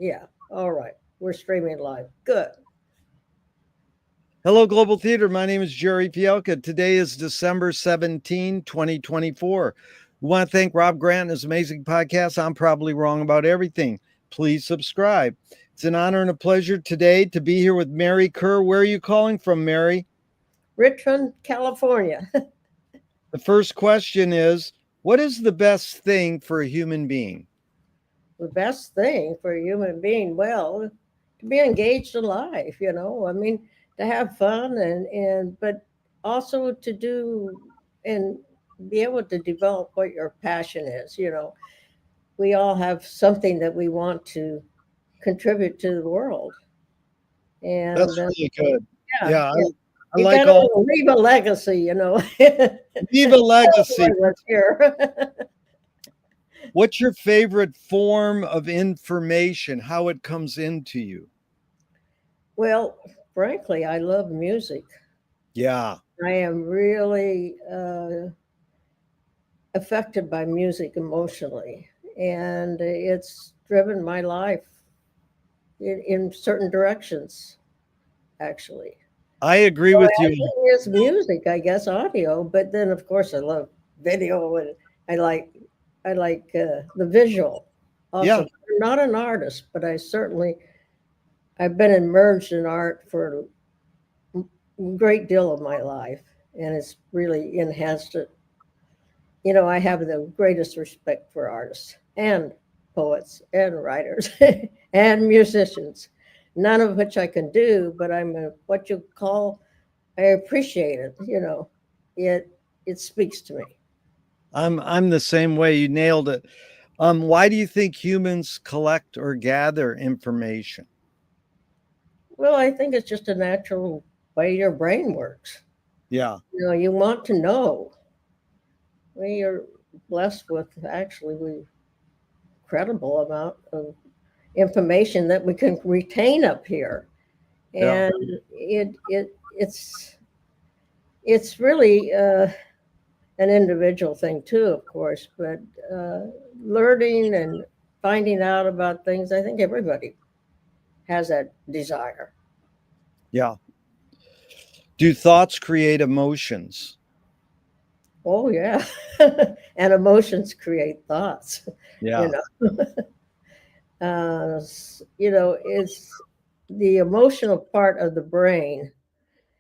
Yeah. All right. We're streaming live. Good. Hello, Global Theater. My name is Jerry Fielka. Today is December 17, 2024. We want to thank Rob Grant and his amazing podcast, I'm Probably Wrong About Everything. Please subscribe. It's an honor and a pleasure today to be here with Mary Kerr. Where are you calling from, Mary? Richmond, California. The first question is, what is the best thing for a human being? The best thing for a human being, well, to be engaged in life, I mean, to have fun but also to do and be able to develop what your passion is. We all have something that we want to contribute to the world. And That's really good. yeah, Yeah, yeah. I You like got all. to leave a legacy. Leave a legacy. What's here. What's your favorite form of information? How it comes into you? Well, frankly, I love music. Yeah. I am really affected by music emotionally, and it's driven my life in certain directions, actually. I agree So with I you. think it's music, I guess, audio, but then of course I love video, and I like I like the visual. Also, Yeah. I'm not an artist, but I've been immersed in art for a great deal of my life, and it's really enhanced it. I have the greatest respect for artists and poets and writers and musicians, none of which I can do, but what you call, I appreciate it. It it speaks to me. I'm the same way. You nailed it. Why do you think humans collect or gather information? Well, I think it's just a natural way your brain works. Yeah. You want to know. We are blessed with actually we incredible amount of information that we can retain up here, Yeah. and it's really an individual thing too, of course, but uh, learning and finding out about things, I think everybody has that desire. Yeah. Do thoughts create emotions? Oh yeah. And emotions create thoughts. you Yeah. know it's the emotional part of the brain.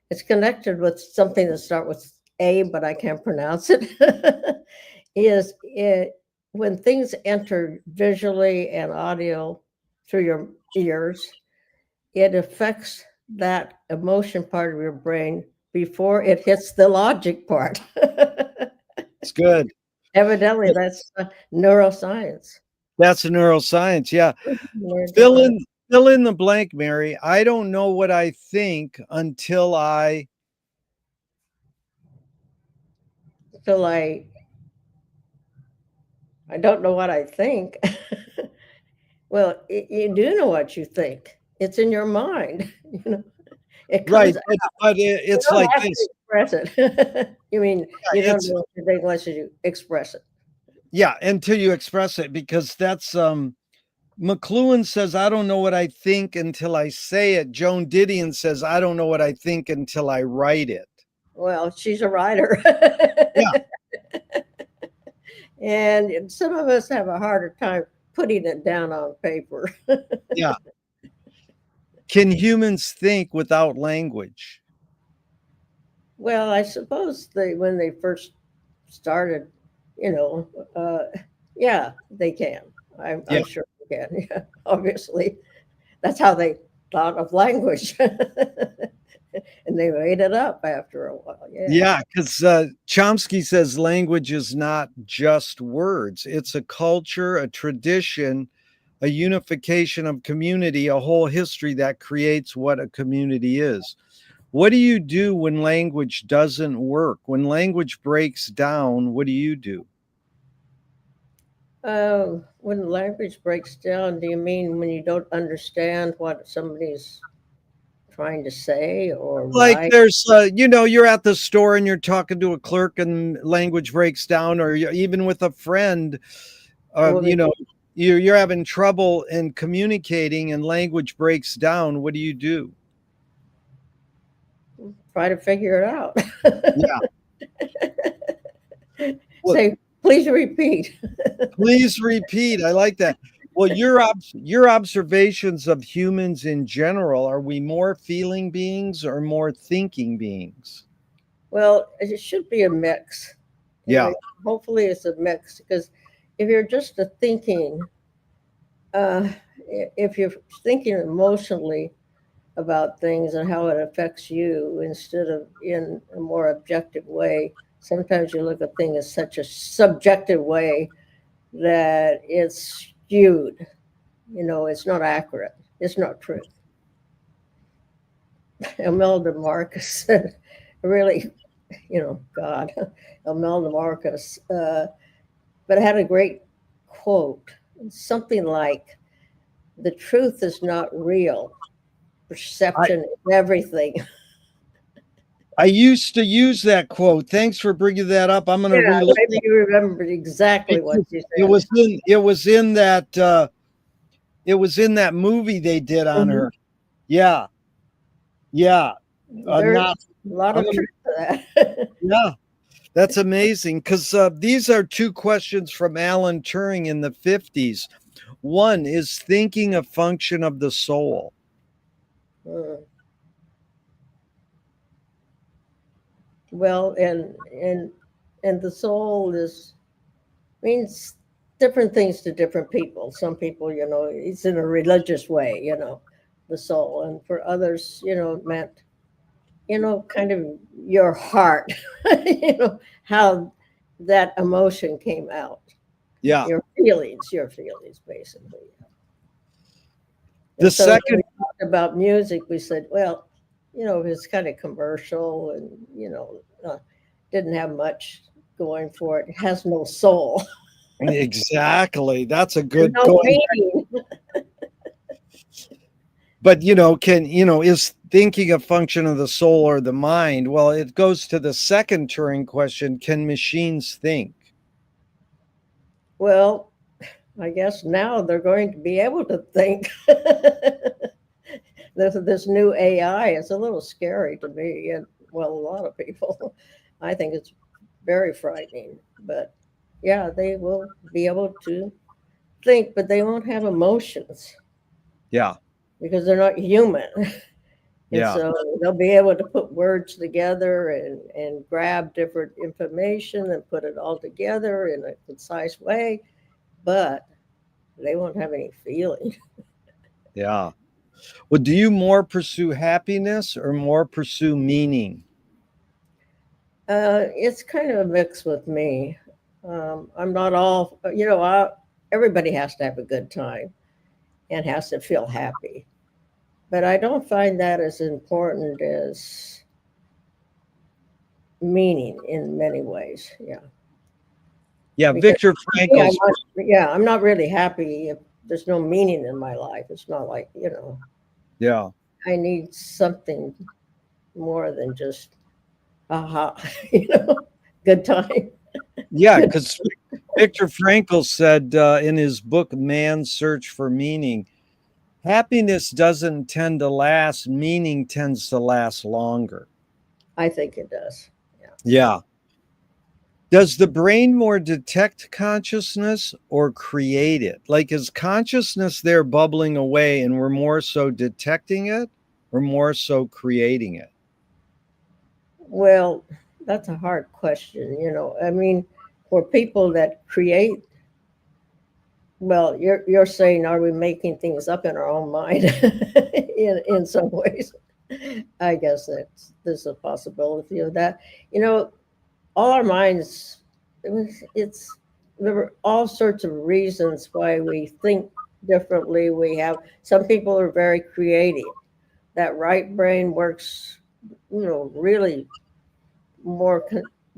It's connected with something that starts with A, but I can't pronounce it. Is it when things enter visually and audio through your ears, it affects that emotion part of your brain before it hits the logic part. It's good. Evidently, that's neuroscience. That's a neuroscience. Yeah. Learned Fill about it. in fill in the blank, Mary. I don't know what I think until I So I don't know what I think. Well, you do know what you think. It's in your mind. It right, comes. but You it's don't like have this. to express it. You mean you don't It's know what you think unless you express it. yeah, until you express it, because that's McLuhan says, I don't know what I think until I say it. Joan Didion says, I don't know what I think until I write it. Well, she's a writer. Yeah. And some of us have a harder time putting it down on paper. Yeah. Can humans think without language? Well, I suppose when they first started, you know, uh, yeah, they can. Yeah. I'm sure they can. Yeah, obviously, that's how they thought of language, and they made it up after a while. Yeah. Yeah, because Chomsky says language is not just words, it's a culture, a tradition, a unification of community, a whole history that creates what a community is. What do you do when language doesn't work? When language breaks down, what do you do? When language breaks down, do you mean when you don't understand what somebody's trying to say or Like why? there's, you're at the store and you're talking to a clerk and language breaks down, or even with a friend, Well, you know. you're having trouble in communicating and language breaks down, what do you do? Try to figure it out. Yeah. Well, Say, please repeat. please repeat. I like that. Well, your observations of humans in general, are we more feeling beings or more thinking beings? Well, it should be a mix. Yeah. Hopefully it's a mix because if you're just a thinking, uh, if you're thinking emotionally about things and how it affects you instead of in a more objective way, sometimes you look at things in such a subjective way that it's skewed. It's not accurate. It's not truth. Imelda Marcus said, really, God, Imelda Marcus, but it had a great quote, something like, "The truth is not real. I, Perception is everything." I used to use that quote. Thanks for bringing that up. I'm going to Yeah, relook maybe you remembered exactly what it. you It said. was in it was in that it was in that movie they did on Mhm. her. Yeah. Yeah. There's Not a lot I'm of gonna truth to that. yeah. That's amazing because these are two questions from Alan Turing in the 50s. One is thinking a function of the soul. Mm. Well, and the soul is means different things to different people. Some people, it's in a religious way, the soul, and for others, it meant, kind of your heart, how that emotion came out, Yeah. your feelings, basically. The And so when we second, talked about music, we said, well, it's kind of commercial and, didn't have much going for it. It has no soul, exactly. That's a and good no going. meaning. But is thinking a function of the soul or the mind? Well, it goes to the second Turing question: can machines think? Well, I guess now they're going to be able to think. This new AI is a little scary to me, and well, a lot of people. I think it's very frightening. But yeah, they will be able to think, but they won't have emotions Yeah. because they're not human. And Yeah. so they'll be able to put words together and grab different information and put it all together in a concise way, but they won't have any feeling. Yeah. Well, do you more pursue happiness or more pursue meaning? It's kind of a mix with me. I'm not all, everybody has to have a good time and has to feel happy. But I don't find that as important as meaning in many ways. Yeah. Yeah, Because Viktor yeah, Frankl's. I'm not really happy if there's no meaning in my life. It's not like, Yeah. I need something more than just, aha, good time. Yeah, Good. because Viktor Frankl said in his book Man's Search for Meaning, happiness doesn't tend to last, meaning tends to last longer. I think it does. Yeah. Yeah. Does the brain more detect consciousness or create it? Like, is consciousness there bubbling away and we're more so detecting it or more so creating it? Well, that's a hard question. I mean, for people that create, well, you're saying, are we making things up in our own mind in some ways? I guess there's a possibility of that. You know, all our minds, it's there are all sorts of reasons why we think differently. We have some people are very creative. That right brain works, really more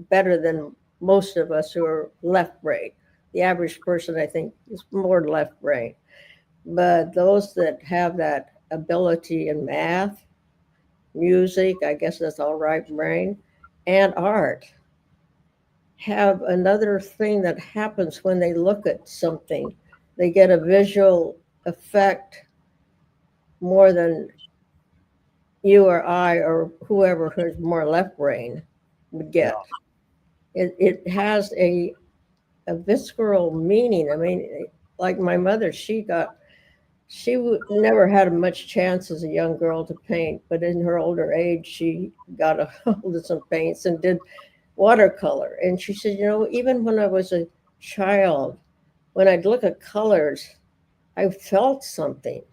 better than most of us who are left brain. The average person, I think, is more left brain. But those that have that ability in math, music, I guess that's all right brain, and art have another thing that happens when they look at something. they get a visual effect more than you or I or whoever who's more left brain would Yeah. get. It has a visceral meaning. I mean, like my mother, never had much chance as a young girl to paint, but in her older age, she got a hold of some paints and did watercolor. And she said, even when I was a child, when I'd look at colors, I felt something.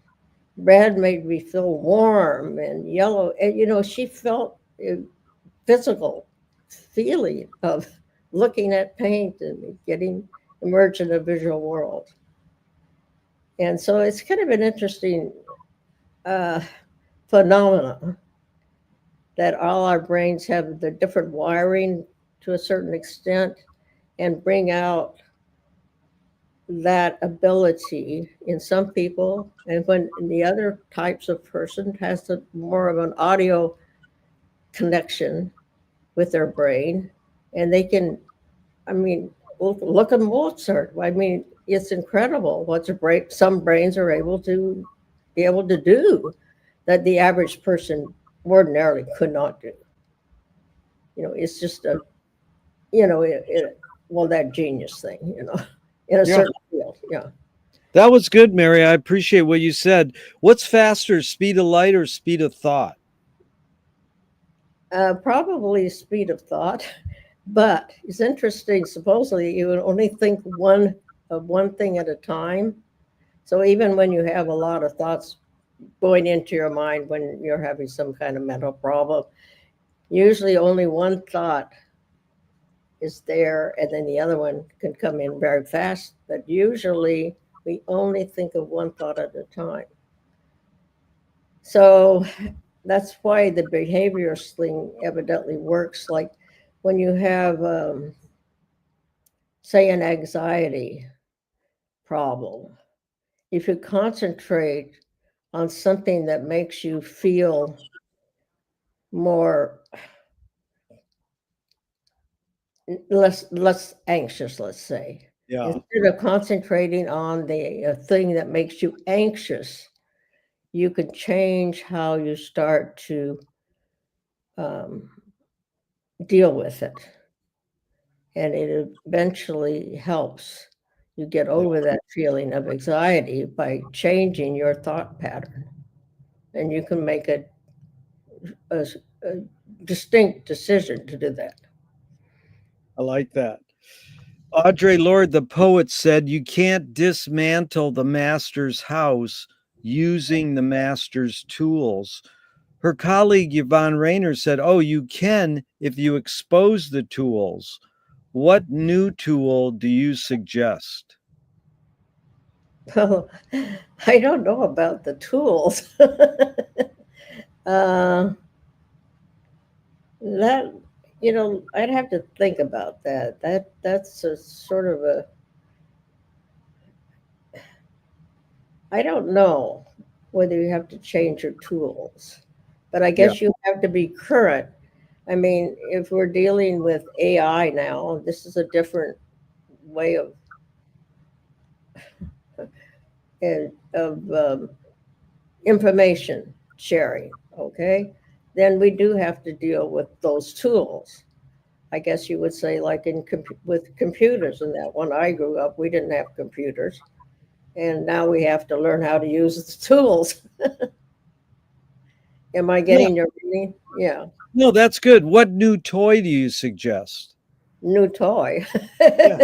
Red made me feel warm, and yellow, and she felt a physical feeling of looking at paint and getting immersed in a visual world. And so it's kind of an interesting uh, phenomena that all our brains have the different wiring to a certain extent and bring out that ability in some people, and when the other types of person has more of an audio connection with their brain, and they can, I mean, look at Mozart. I mean, it's incredible what some brains are able to do that the average person ordinarily could not do. It's just well, that genius thing, in a Yeah. certain field. Yeah. That was good, Mary. I appreciate what you said. What's faster, speed of light or speed of thought? Probably speed of thought, but it's interesting. Supposedly, you would only think one thing at a time. So even when you have a lot of thoughts going into your mind when you're having some kind of mental problem, usually only one thought is there, and then the other one can come in very fast. But usually, we only think of one thought at a time. So that's why the behaviorist thing evidently works. Like when you have, say, an anxiety problem, if you concentrate on something that makes you feel more less anxious, let's say, Yeah, instead of concentrating on the thing that makes you anxious, you can change how you start to um, deal with it, and it eventually helps you get yeah, over that feeling of anxiety by changing your thought pattern. And you can make a, a distinct decision to do that. I like that. Audre Lorde, the poet, said, "You can't dismantle the master's house using the master's tools." Her colleague Yvonne Rainer said, "Oh, you can if you expose the tools." What new tool do you suggest? Well, I don't know about the tools. uh, that I'd have to think about that. That's a sort of a I don't know whether you have to change your tools, but I Yeah, guess you have to be current. I mean, if we're dealing with AI now, this is a different way of information sharing. Okay, then we do have to deal with those tools. I guess you would say, like with computers. And that when I grew up, we didn't have computers, and now we have to learn how to use the tools. Am I yeah. getting your meaning? Yeah. No, that's good. What new toy do you suggest? New toy. Yeah,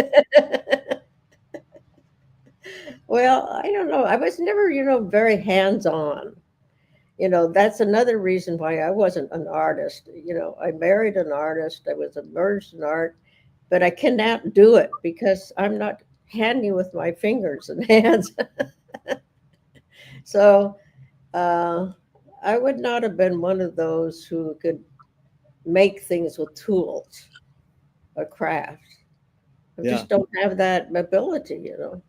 Well, I don't know. I was never, very hands on. That's another reason why I wasn't an artist. I married an artist, I was immersed in art, but I cannot do it because I'm not handy with my fingers and hands. So uh, I would not have been one of those who could make things with tools, a craft. I yeah. just don't have that ability. Well,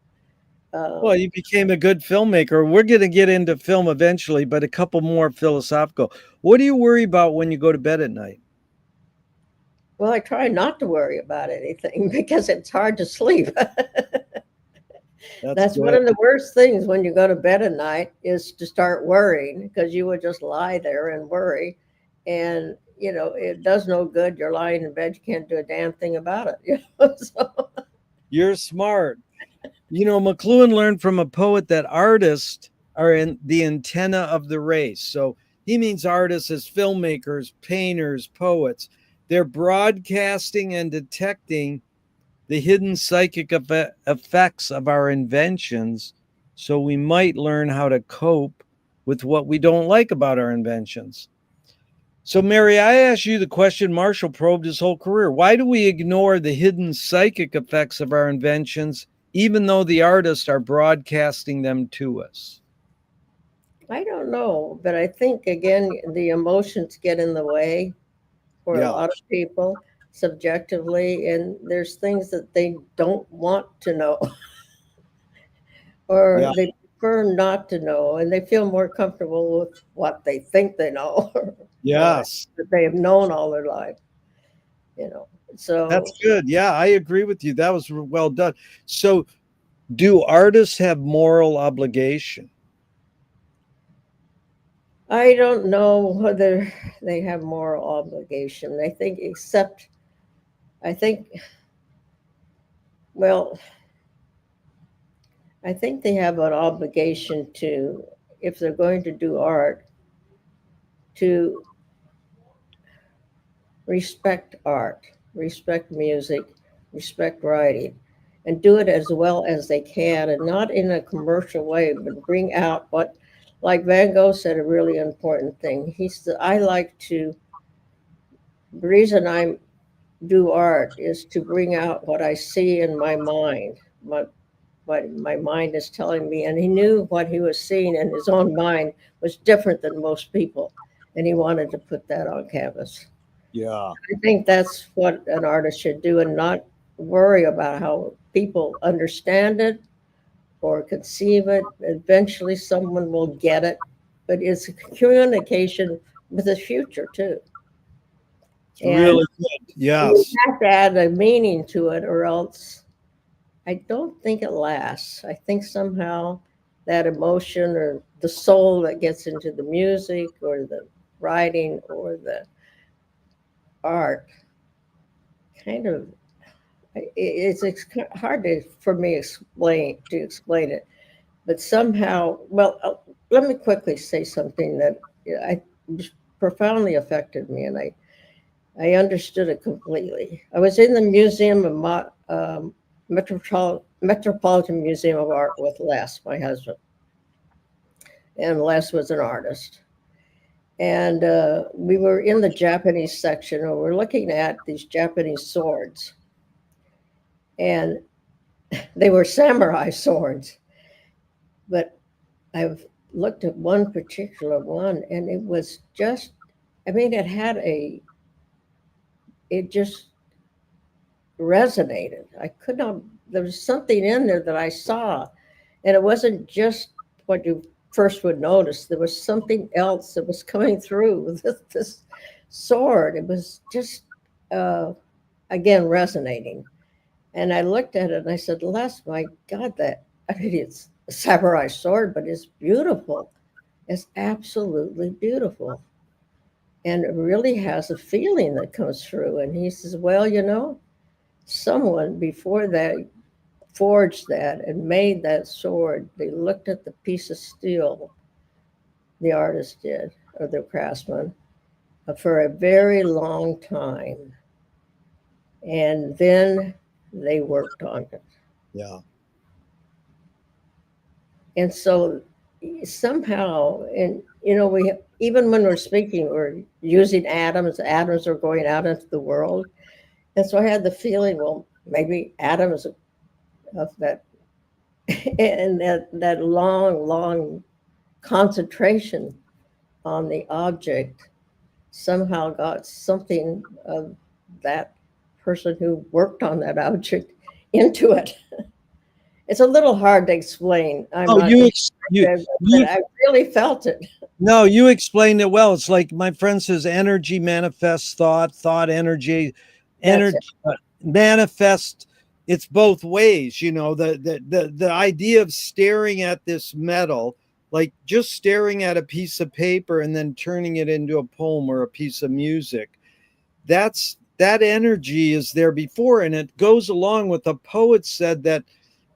Um, you became a good filmmaker. We're going to get into film eventually, but a couple more philosophical. What do you worry about when you go to bed at night? well, I try not to worry about anything because it's hard to sleep. That's That's one good. of the worst things when you go to bed at night is to start worrying because you would just lie there and worry. And, it does no good. You're lying in bed. You can't do a damn thing about it. So, You're smart. McLuhan learned from a poet that artists are in the antenna of the race. So he means artists as filmmakers, painters, poets. They're broadcasting and detecting the hidden psychic effects of our inventions so we might learn how to cope with what we don't like about our inventions. So, Mary, I asked you the question Marshall probed his whole career. Why do we ignore the hidden psychic effects of our inventions, even though the artists are broadcasting them to us? I don't know, but I think, again, the emotions get in the way for a Yeah. lot of people subjectively, and there's things that they don't want to know or Yeah. they prefer not to know, and they feel more comfortable with what they think they know or Yes. that they have known all their life, you know. That's So good. Yeah, I agree with you. That was well done. So, do artists have moral obligation? I don't know whether they have moral obligation. I think, well, I think they have an obligation to, if they're going to do art, to respect art, respect music, respect writing, and do it as well as they can, and not in a commercial way, but bring out what, like Van Gogh said, a really important thing. He said, I like to, the reason I do art is to bring out what I see in my mind, what my mind is telling me. And he knew what he was seeing in his own mind was different than most people. And he wanted to put that on canvas. Yeah. I think that's what an artist should do and not worry about how people understand it or conceive it. Eventually, someone will get it, but it's a communication with the future too. It's And really good. you Yes. have to add a meaning to it, or else I don't think it lasts. I think somehow that emotion or the soul that gets into the music or the writing or the art kind of it's hard for me to explain it, but somehow, well, let me quickly say something that I profoundly affected me, and I understood it completely. I was in the museum of Metropolitan Museum of Art with Les, my husband, and Les was an artist. And we were in the Japanese section, and we're looking at these Japanese swords, and they were samurai swords. But I've looked at one particular one, and it was just, I mean, it just resonated. I could not, there was something in there that I saw, and it wasn't just what you first would notice. There was something else that was coming through with this sword. It was just, uh, again, resonating. And I looked at it and I said, Les, my God, I mean, it's a samurai sword, but it's beautiful. It's absolutely beautiful. And it really has a feeling that comes through. And he says, well, someone before that forged that and made that sword. They looked at the piece of steel, the artist did, or the craftsman, for a very long time. And then they worked on it. Yeah. And so somehow, and we, even when we're speaking, we're using atoms are going out into the world. And so I had the feeling, well, maybe atoms of that and that long concentration on the object somehow got something of that person who worked on that object into it. It's a little hard to explain. I'm Oh, not, but you I really felt it. no, you explained it well. It's like my friend says, energy manifests thought, thought energy, That's it. energy manifest it's both ways, you know, the idea of staring at this metal, like just staring at a piece of paper and then turning it into a poem or a piece of music. That energy is there before, and it goes along with the poet said that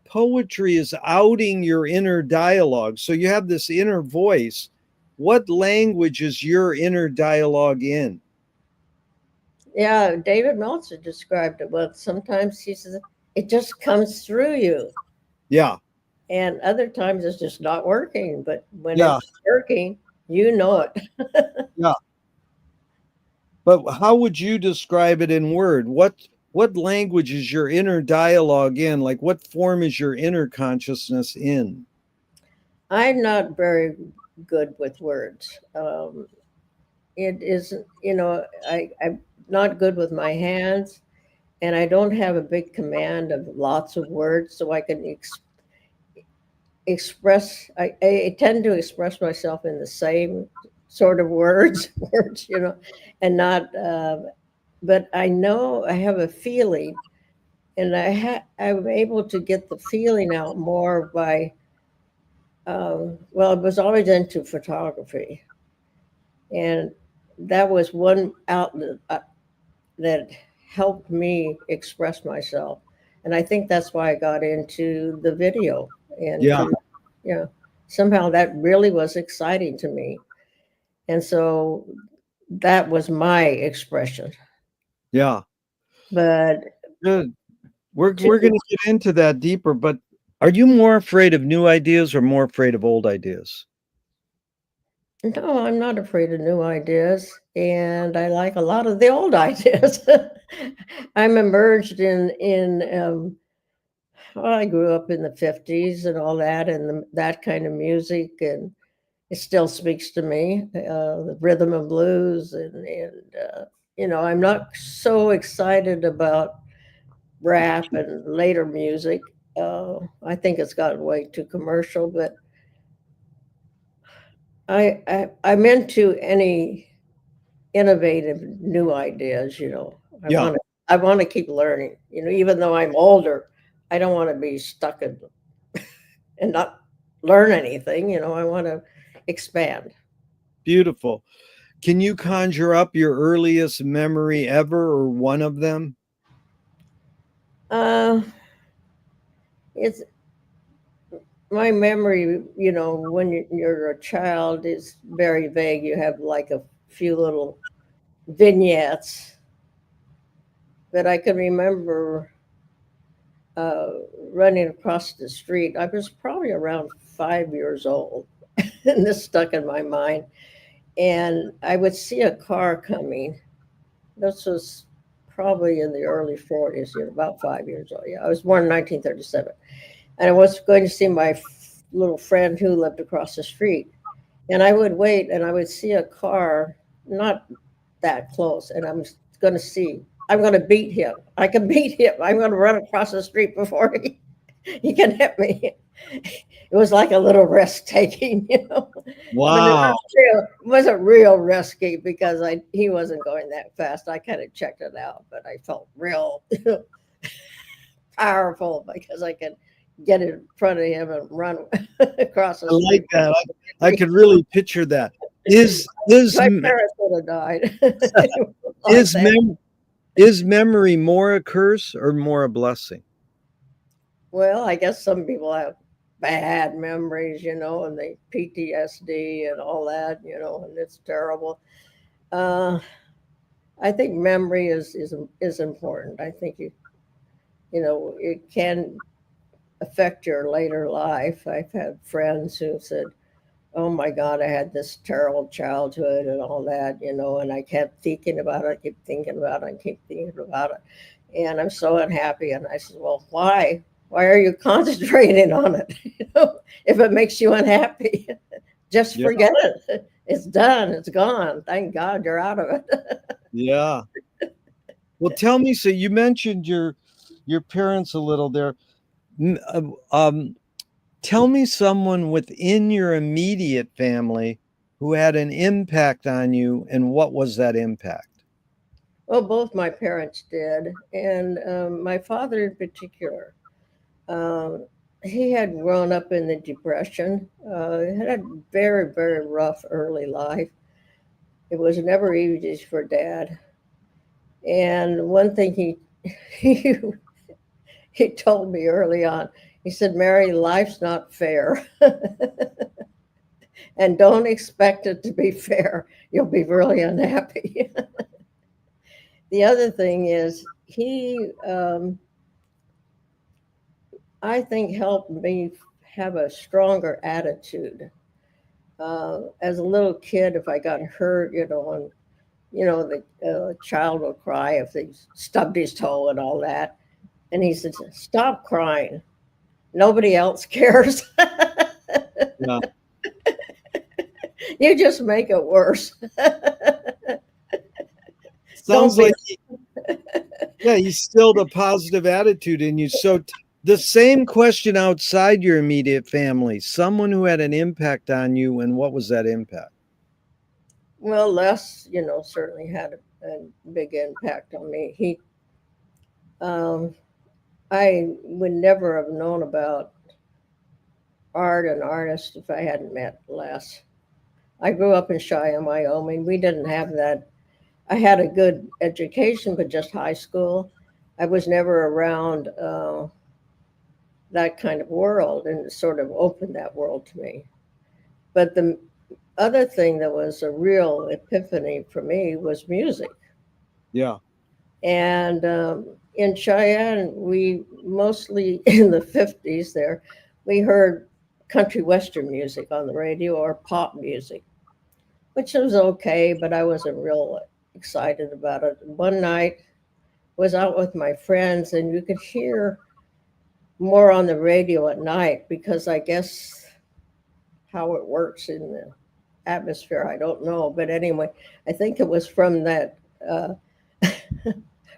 poetry is outing your inner dialogue. So you have this inner voice. What language is your inner dialogue in? Yeah, David Meltzer described it. Well, sometimes he says it just comes through you, Yeah. and other times it's just not working. But when Yeah. it's working, you know it. Yeah. But how would you describe it in word? What language is your inner dialogue in? Like what form is your inner consciousness in? I'm not very good with words. It isn't, I'm not good with my hands, and I don't have a big command of lots of words, so I can express. I tend to express myself in the same sort of words, words, and not. But I know I have a feeling, and I'm able to get the feeling out more by. Well, I was always into photography, and that was one outlet that helped me express myself. And I think that's why I got into the video and Yeah. you know, somehow that really was exciting to me. And so that was my expression. Yeah. But Good. We're to, going to get into that deeper, but are you more afraid of new ideas or more afraid of old ideas? no, I'm not afraid of new ideas. And I like a lot of the old ideas. I'm immersed well, I grew up in the 50s and all that, and that kind of music. And it still speaks to me, the rhythm and blues, I'm not so excited about rap and later music. I think it's gotten way too commercial, but I'm into any innovative new ideas. I Yeah. want to I want to keep learning. Even though I'm older, I don't want to be stuck in and not learn anything. I want to expand. Beautiful. Can you conjure up your earliest memory ever or one of them? Uh, it's my memory, when you're a child is very vague. You have like a few little vignettes, but I can remember uh, running across the street. I was probably around 5 years old, and this stuck in my mind. And I would see a car coming. This was probably in the early 40s, about 5 years old. Yeah, I was born in 1937. And I was going to see my little friend who lived across the street. And I would wait and I would see a car not that close. And going to see, I'm going to beat him. I can beat him. I'm going to run across the street before he can hit me. It was like a little risk taking, but Wow. it wasn't real risky because he wasn't going that fast. I kind of checked it out, but I felt real powerful because I could get in front of him and run across the I like street. that. I could really picture that. Is is My parents would have died. Like is that. is memory more a curse or more a blessing? Well, I guess some people have bad memories, and they PTSD and all that, and it's terrible. Uh, I think memory is important. I think it can affect your later life. I've had friends who said, "Oh my God, I had this terrible childhood and all that," and I kept thinking about it, I keep thinking about it, I keep thinking about it, and I'm so unhappy. And I said, "Well, why? Why are you concentrating on it? If it makes you unhappy, just Yeah. forget it. It's done. It's gone. Thank God you're out of it." Yeah. Well, tell me, so you mentioned your parents a little there. N- uh, Um, Tell me someone within your immediate family who had an impact on you, and what was that impact? Well, both my parents did, and my father in particular. Um, he had grown up in the Depression. Had a very, very rough early life. It was never easy for Dad. And one thing he he told me early on, he said, "Mary, life's not fair, and don't expect it to be fair. You'll be really unhappy." The other thing is I think, helped me have a stronger attitude. As a little kid, if I got hurt, and the child would cry if they stubbed his toe and all that, and he said, "Stop crying. Nobody else cares. Yeah. You just make it worse. Don't Sounds be." like yeah, he instilled a positive attitude in you. So the same question outside your immediate family, someone who had an impact on you, and what was that impact? Well, Les, certainly had a big impact on me. Um, I would never have known about art and artists if I hadn't met Les. I grew up in Cheyenne, Wyoming. We didn't have that. I had a good education, but just high school. I was never around that kind of world, and it sort of opened that world to me. But the other thing that was a real epiphany for me was music. Yeah. And in Cheyenne, we mostly in the 50s there, we heard country western music on the radio or pop music, which was okay, but I wasn't real excited about it. One night was out with my friends, and you could hear more on the radio at night because I guess how it works in the atmosphere, I don't know. But anyway, I think it was from that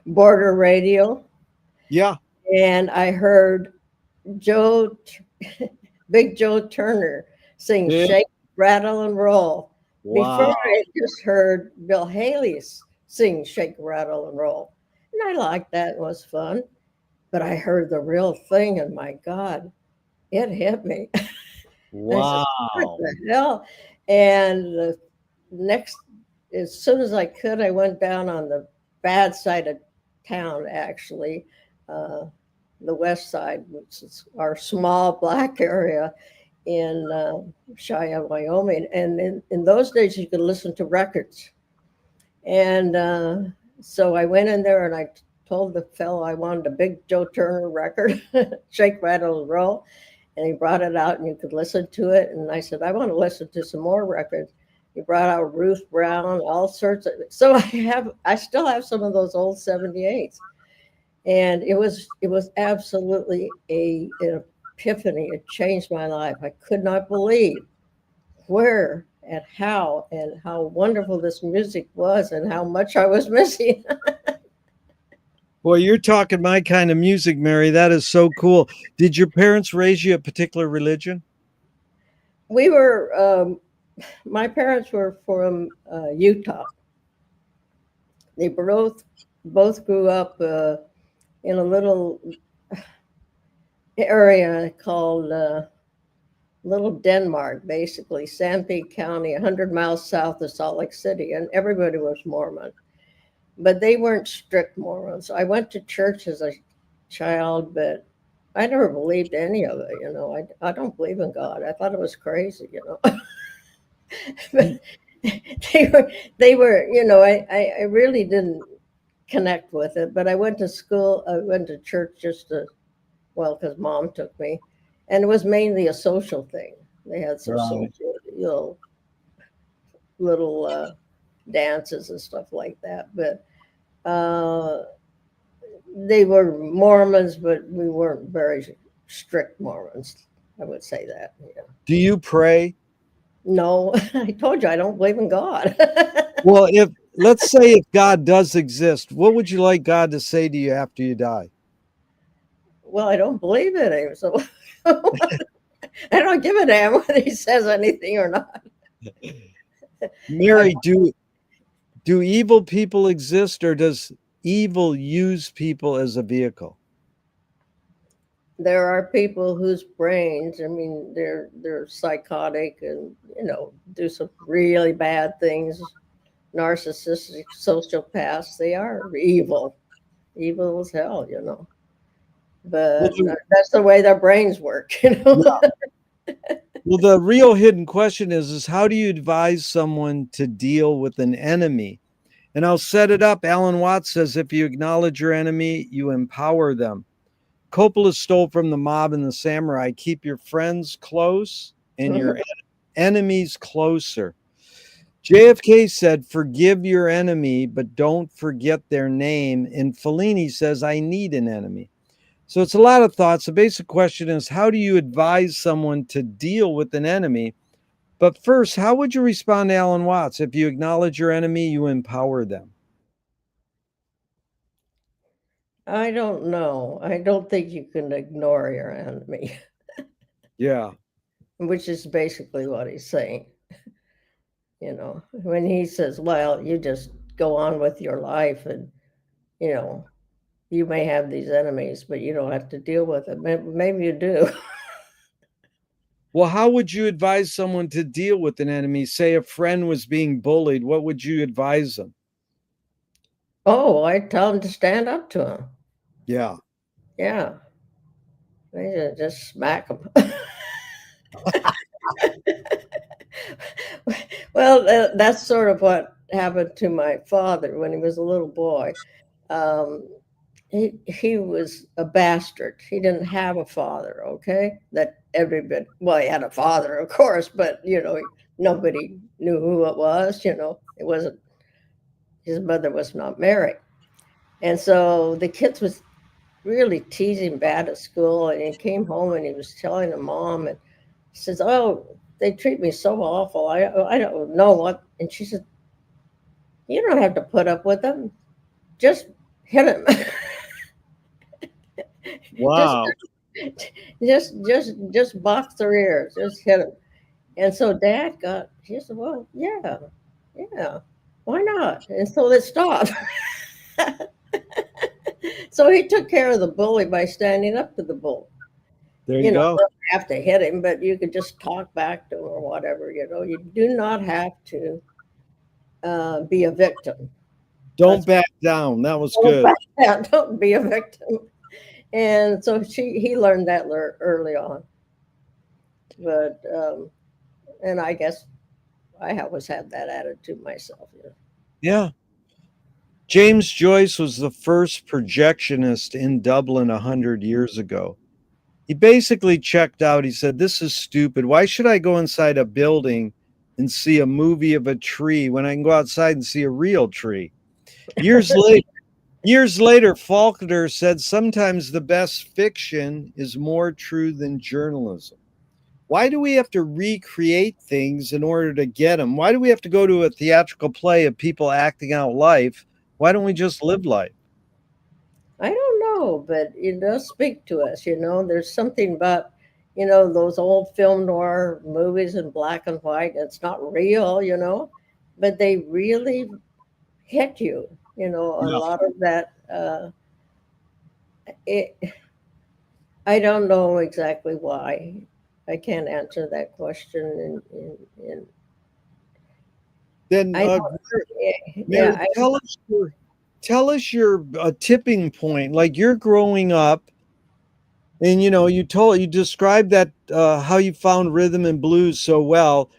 border radio, Yeah. and I heard Joe, Big Joe Turner sing Yeah. "Shake, Rattle, and Roll." Before Wow. I just heard Bill Haley sing "Shake, Rattle, and Roll," and I liked that. It was fun. But I heard the real thing, and my God, it hit me. I said, "What Wow. the hell?" And the next, as soon as I could, I went down on the bad side of town, actually, uh, the west side, which is our small black area in Cheyenne, Wyoming. And in those days, you could listen to records. And so I went in there and I told the fellow I wanted a Big Joe Turner record, Shake, Rattle, and Roll. And he brought it out and you could listen to it. And I said, I want to listen to some more records. He brought out Ruth Brown, all sorts of. So I still have some of those old 78s. And it was absolutely an epiphany. It changed my life. I could not believe where and how wonderful this music was and how much I was missing. Boy, you're talking my kind of music, Mary. That is so cool. Did your parents raise you a particular religion? We were My parents were from Utah. They both grew up in a little area called Little Denmark, basically Sanpete County, 100 miles south of Salt Lake City, and everybody was Mormon. But they weren't strict Mormons. I went to church as a child, but I never believed any of it. I don't believe in God. I thought it was crazy. But I really didn't connect with it. But I went to school. I went to church because mom took me, and it was mainly a social thing. They had some Right. social, little dances and stuff like that. But uh, they were Mormons, but we weren't very strict Mormons. I would say that. Yeah. Do you pray? No, I told you I don't believe in God. Well, if let's say if God does exist, what would you like God to say to you after you die? Well, I don't believe in him, so I don't give a damn whether he says anything or not. I, Mary, Do evil people exist, or does evil use people as a vehicle? There are people whose brains, I mean, they're psychotic and, do some really bad things, narcissistic sociopaths. They are evil as hell. Well, But that's the way their brains work. yeah. Well, the real hidden question is how do you advise someone to deal with an enemy? And I'll set it up. Alan Watts says if you acknowledge your enemy, you empower them. Coppola stole from the mob and the samurai. Keep your friends close and your enemies closer. JFK said, forgive your enemy, but don't forget their name. And Fellini says, I need an enemy. So it's a lot of thoughts. The basic question is, how do you advise someone to deal with an enemy? But first, how would you respond to Alan Watts? If you acknowledge your enemy, you empower them. I don't know. I don't think you can ignore your enemy, Yeah. which is basically what he's saying. When he says, well, you just go on with your life and, you know, you may have these enemies, but you don't have to deal with them. Maybe you do. Well, how would you advise someone to deal with an enemy? Say a friend was being bullied. What would you advise them? Oh, I tell them to stand up to him. Yeah. Yeah. They just smack them. Well, that's sort of what happened to my father when he was a little boy. Um, he was a bastard. He didn't have a father, okay? That everybody, well, he had a father, of course, but, nobody knew who it was, It wasn't, his mother was not married. And so the kids was really teasing bad at school, and he came home and he was telling the mom, and he says, oh, they treat me so awful. I don't know what. And she said, you don't have to put up with them. Just hit him. just Wow. just box their ears. Just hit him. And so Dad he said, well, yeah, yeah, why not? And so they stopped. So he took care of the bully by standing up to the bull. There you You go. don't have to hit him, but you could just talk back to him or whatever. You do not have to be a victim. Don't That's back down. That was don't good. back down. Don't be a victim. And so he learned that early on. But and I guess I always had that attitude myself. Yeah. James Joyce was the first projectionist in Dublin 100 years ago. He basically checked out. He said, this is stupid. Why should I go inside a building and see a movie of a tree when I can go outside and see a real tree? Years later, Years later, Faulkner said sometimes the best fiction is more true than journalism. Why do we have to recreate things in order to get them? Why do we have to go to a theatrical play of people acting out life? Why don't we just live life? I don't know, but it does speak to us. There's something about those old film noir movies in black and white. It's not real, but they really hit you. A Yeah. lot of that. It, I don't know exactly why. I can't answer that question. Then, I don't. Mary, Yeah. tell us your tipping point. Like you're growing up, and you described that how you found rhythm and blues so well.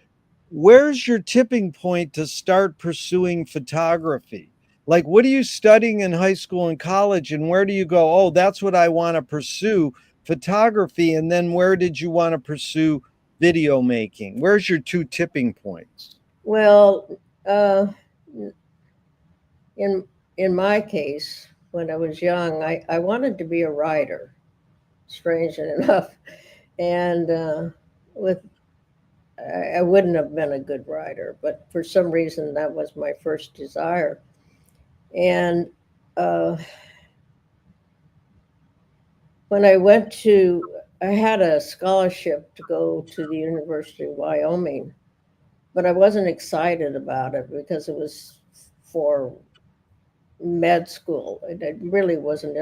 Where's your tipping point to start pursuing photography? Like, what are you studying in high school and college, and where do you go? Oh, that's what I want to pursue, photography. And then where did you want to pursue video making? Where's your two tipping points? Well, in in my case, when I was young, I wanted to be a writer. Strange enough, and with I wouldn't have been a good writer, but for some reason that was my first desire. And uh, when I had a scholarship to go to the University of Wyoming, but I wasn't excited about it because it was for med school. And I really wasn't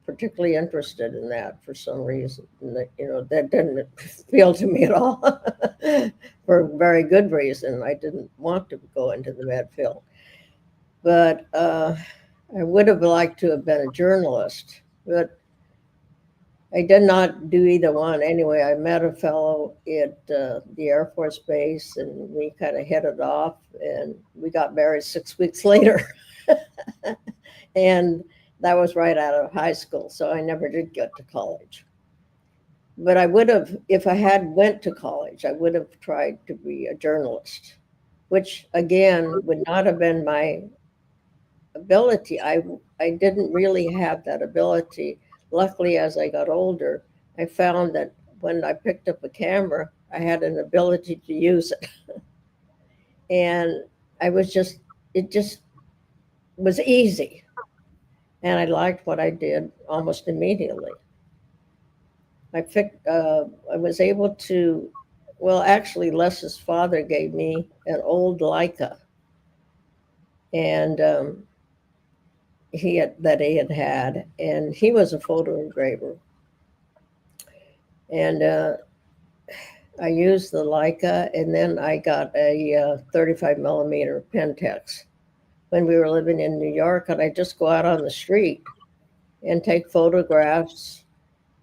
particularly interested in that for some reason. And that didn't appeal to me at all for a very good reason. I didn't want to go into the med field. But I would have liked to have been a journalist, but I did not do either one. Anyway, I met a fellow at the Air Force Base, and we kind of hit it off, and we got married 6 weeks later. And that was right out of high school, so I never did get to college. But I would have, if I had went to college, I would have tried to be a journalist, which again would not have been my ability. I didn't really have that ability. Luckily, as I got older, I found that when I picked up a camera, I had an ability to use it. And it just was easy. And I liked what I did almost immediately. I was able to, well, actually, Les's father gave me an old Leica, and he had, and he was a photo engraver, and I used the Leica, and then I got a 35 millimeter Pentax when we were living in New York, and I just go out on the street and take photographs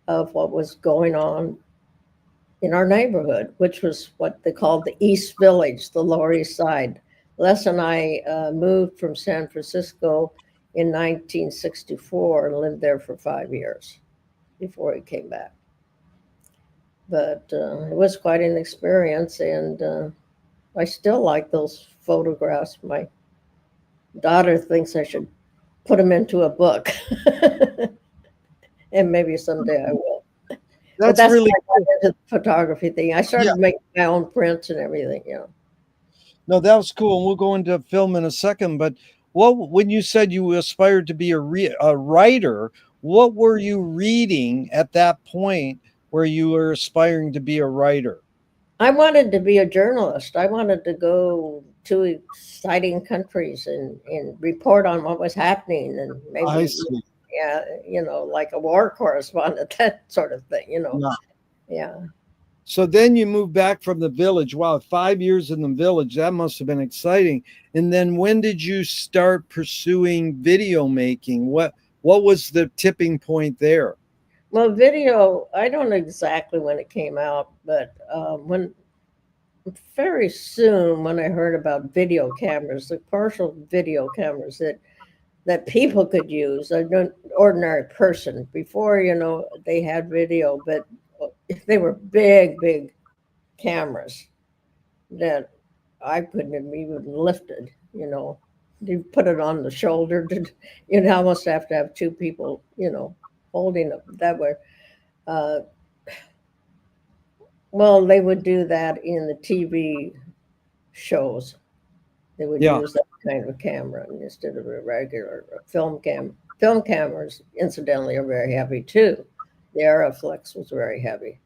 of what was going on in our neighborhood, which was what they called the East Village, the Lower East Side. Les and I moved from San Francisco in 1964 and lived there for 5 years before he came back. But it was quite an experience, and I still like those photographs. My daughter thinks I should put them into a book, and maybe someday I will. But that's really how I got into the photography thing. I started making my own prints and everything, No, that was cool. And we'll go into film in a second. But when you said you aspired to be a writer, what were you reading at that point where you were aspiring to be a writer? I wanted to be a journalist. I wanted to go to exciting countries and report on what was happening, and I maybe, see. like a war correspondent, that sort of thing, Yeah. Yeah. So then you moved back from the village. Wow, 5 years in the village. That must have been exciting. And then when did you start pursuing video making? What was the tipping point there? Well, video, I don't know exactly when it came out, but when very soon when I heard about video cameras, the commercial video cameras that people could use, an ordinary person, before, they had video, but they were big, big cameras that I couldn't have even lifted, You put it on the shoulder, you'd almost have to have two people, holding it that way. Uh, well, they would do that in the TV shows. They would Yeah. use that kind of camera instead of a regular film camera. Film cameras, incidentally, are very heavy too. The Aeroflex was very heavy.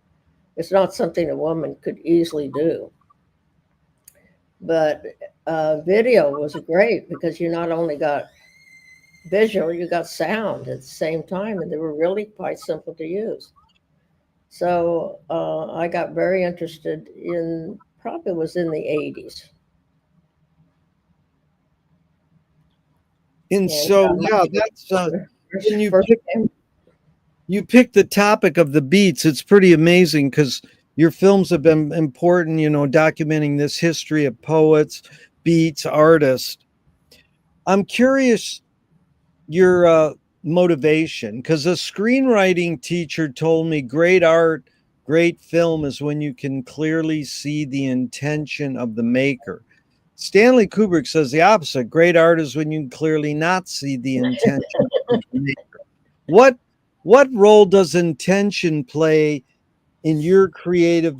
It's not something a woman could easily do. But video was great because you not only got visual, you got sound at the same time, and they were really quite simple to use. So I got very interested in, probably was in the 80s. And so, yeah, that's when you pick the topic of the beats, it's pretty amazing because your films have been important, documenting this history of poets, beats, artists. I'm curious your motivation, because a screenwriting teacher told me great art, great film is when you can clearly see the intention of the maker. Stanley Kubrick says the opposite. Great art is when you can clearly not see the intention of the maker. What role does intention play in your creative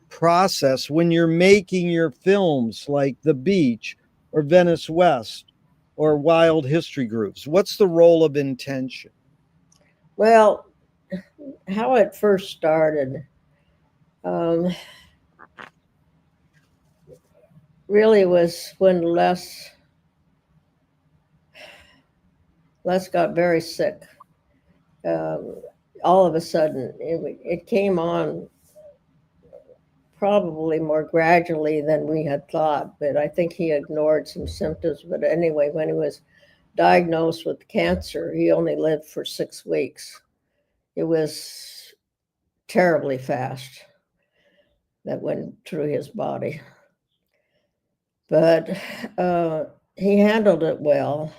process when you're making your films like The Beach or Venice West or Wild History Groups? What's the role of intention? Well, how it first started really was when Les Les got very sick. Um, all of a sudden, it came on probably more gradually than we had thought, but I think he ignored some symptoms. But anyway, when he was diagnosed with cancer, he only lived for 6 weeks. It was terribly fast that went through his body. But uh, he handled it well.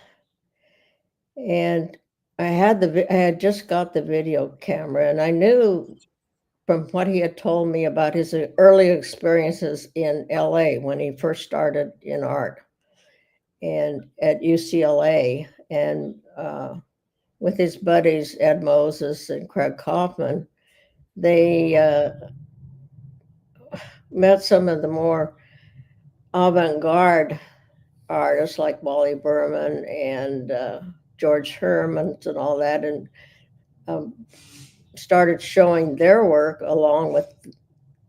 And I had just got the video camera, and I knew from what he had told me about his early experiences in LA when he first started in art and at UCLA, and with his buddies Ed Moses and Craig Kaufman, they met some of the more avant-garde artists like Wally Berman and George Herman and all that, and um, started showing their work along with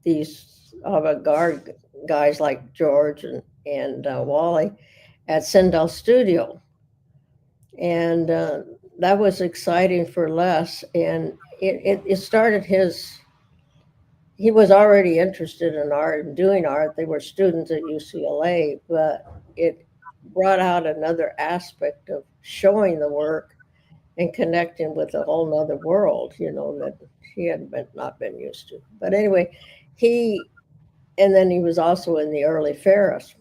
these avant-garde guys like George and Wally at Sindel Studio, and that was exciting for Les. And it started his. He was already interested in art and doing art. They were students at UCLA, but it brought out another aspect of showing the work and connecting with a whole nother world, that he had not been used to. But anyway, he and then he was also in the early Ferris.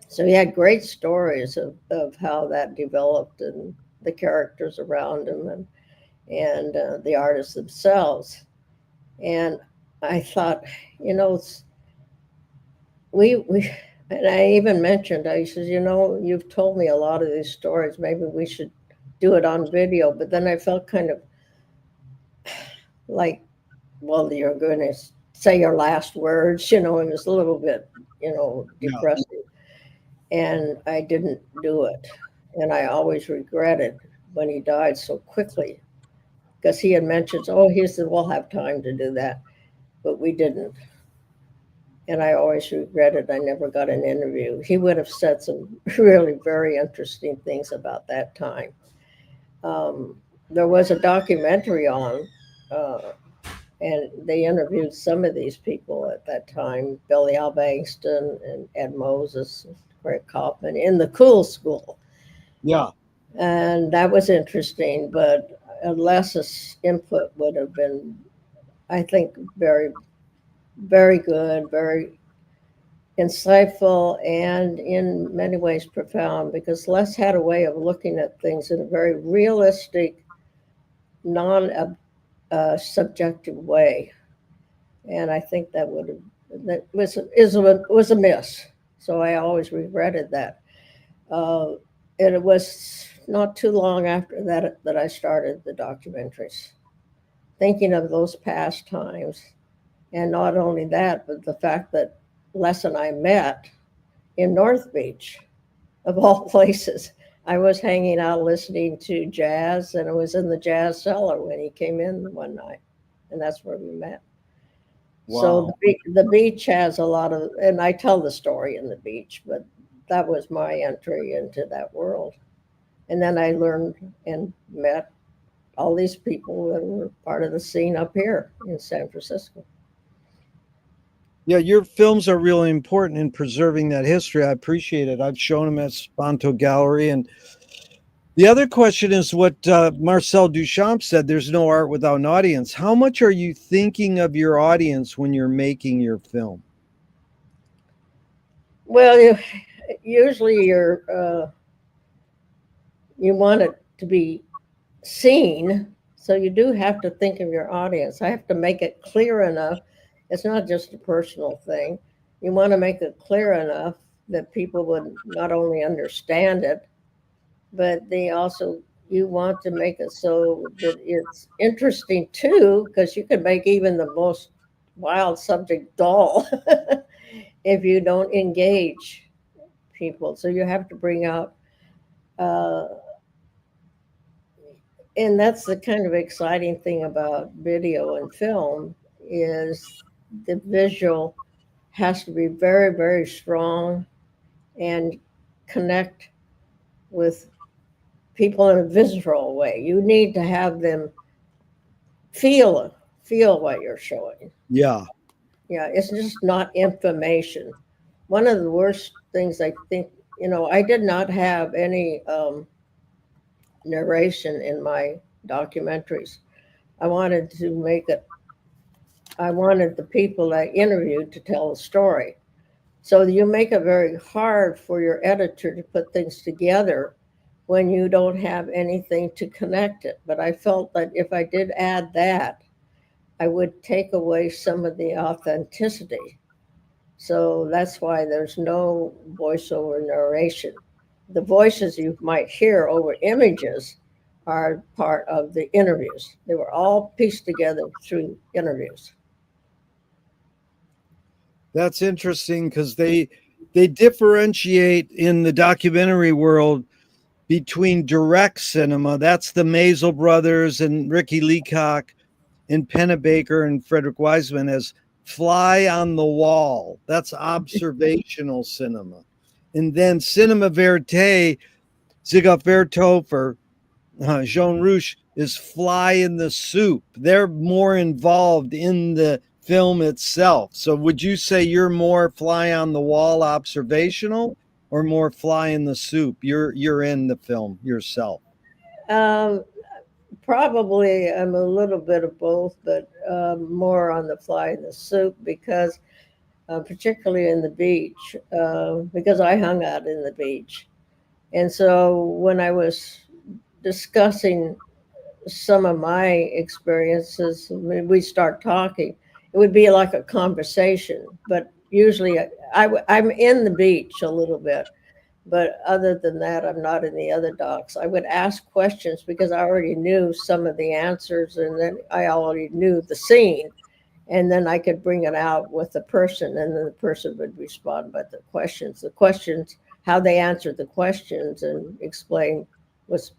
So he had great stories of how that developed and the characters around him and the artists themselves. And I thought, we and I even mentioned, I says, you've told me a lot of these stories. Maybe we should do it on video. But then I felt kind of like, well, you're going to say your last words, it was a little bit, Yeah. depressing. And I didn't do it. And I always regretted when he died so quickly because he had mentioned, oh, he said, we'll have time to do that. But we didn't. And I always regretted I never got an interview. He would have said some really very interesting things about that time. There was a documentary on, uh, and they interviewed some of these people at that time, Billy Al Bankston and Ed Moses, and Craig Kaufman in the Cool School. Yeah. And that was interesting, but Les's input would have been, I think, very, very good, very insightful, and in many ways profound, because Les had a way of looking at things in a very realistic, non subjective way. And I think that was a miss. So I always regretted that. Uh, and it was not too long after that I started the documentaries, thinking of those past times. And not only that, but the fact that Les and I met in North Beach, of all places. I was hanging out listening to jazz, and I was in the jazz cellar when he came in one night, and that's where we met. So Wow. the beach has a lot of, and I tell the story in the beach, but that was my entry into that world. And then I learned and met all these people that were part of the scene up here in San Francisco. Yeah, your films are really important in preserving that history. I appreciate it. I've shown them at Sponto Gallery. And the other question is what Marcel Duchamp said, there's no art without an audience. How much are you thinking of your audience when you're making your film? Well, usually you want it to be seen, so you do have to think of your audience. I have to make it clear enough. It's not just a personal thing. You want to make it clear enough that people would not only understand it, but they also, you want to make it so that it's interesting too, because you can make even the most wild subject dull if you don't engage people. So you have to bring out uh, and that's the kind of exciting thing about video and film is the visual has to be very, very strong and connect with people in a visceral way. You need to have them feel what you're showing. Yeah. Yeah, it's just not information. One of the worst things I think, I did not have any narration in my documentaries. I wanted to make it, I wanted the people I interviewed to tell a story. So you make it very hard for your editor to put things together when you don't have anything to connect it. But I felt that if I did add that, I would take away some of the authenticity. So that's why there's no voiceover narration. The voices you might hear over images are part of the interviews. They were all pieced together through interviews. That's interesting because they differentiate in the documentary world between direct cinema. That's the Maisel brothers and Ricky Leacock and Pennebaker and Frederick Wiseman as fly on the wall. That's observational cinema. And then cinema verite, Ziegler Verthofer, Jean Rouch is fly in the soup. They're more involved in the film itself. So would you say you're more fly on the wall observational or more fly in the soup? You're in the film yourself. Um, Probably I'm a little bit of both, but more on the fly in the soup because, particularly in the beach, because I hung out in the beach. And so when I was discussing some of my experiences, when we start talking, it would be like a conversation. But usually I'm in the beach a little bit. But other than that, I'm not in the other docs. I would ask questions because I already knew some of the answers and then I already knew the scene. And then I could bring it out with the person and then the person would respond by the questions, how they answered the questions and explain was,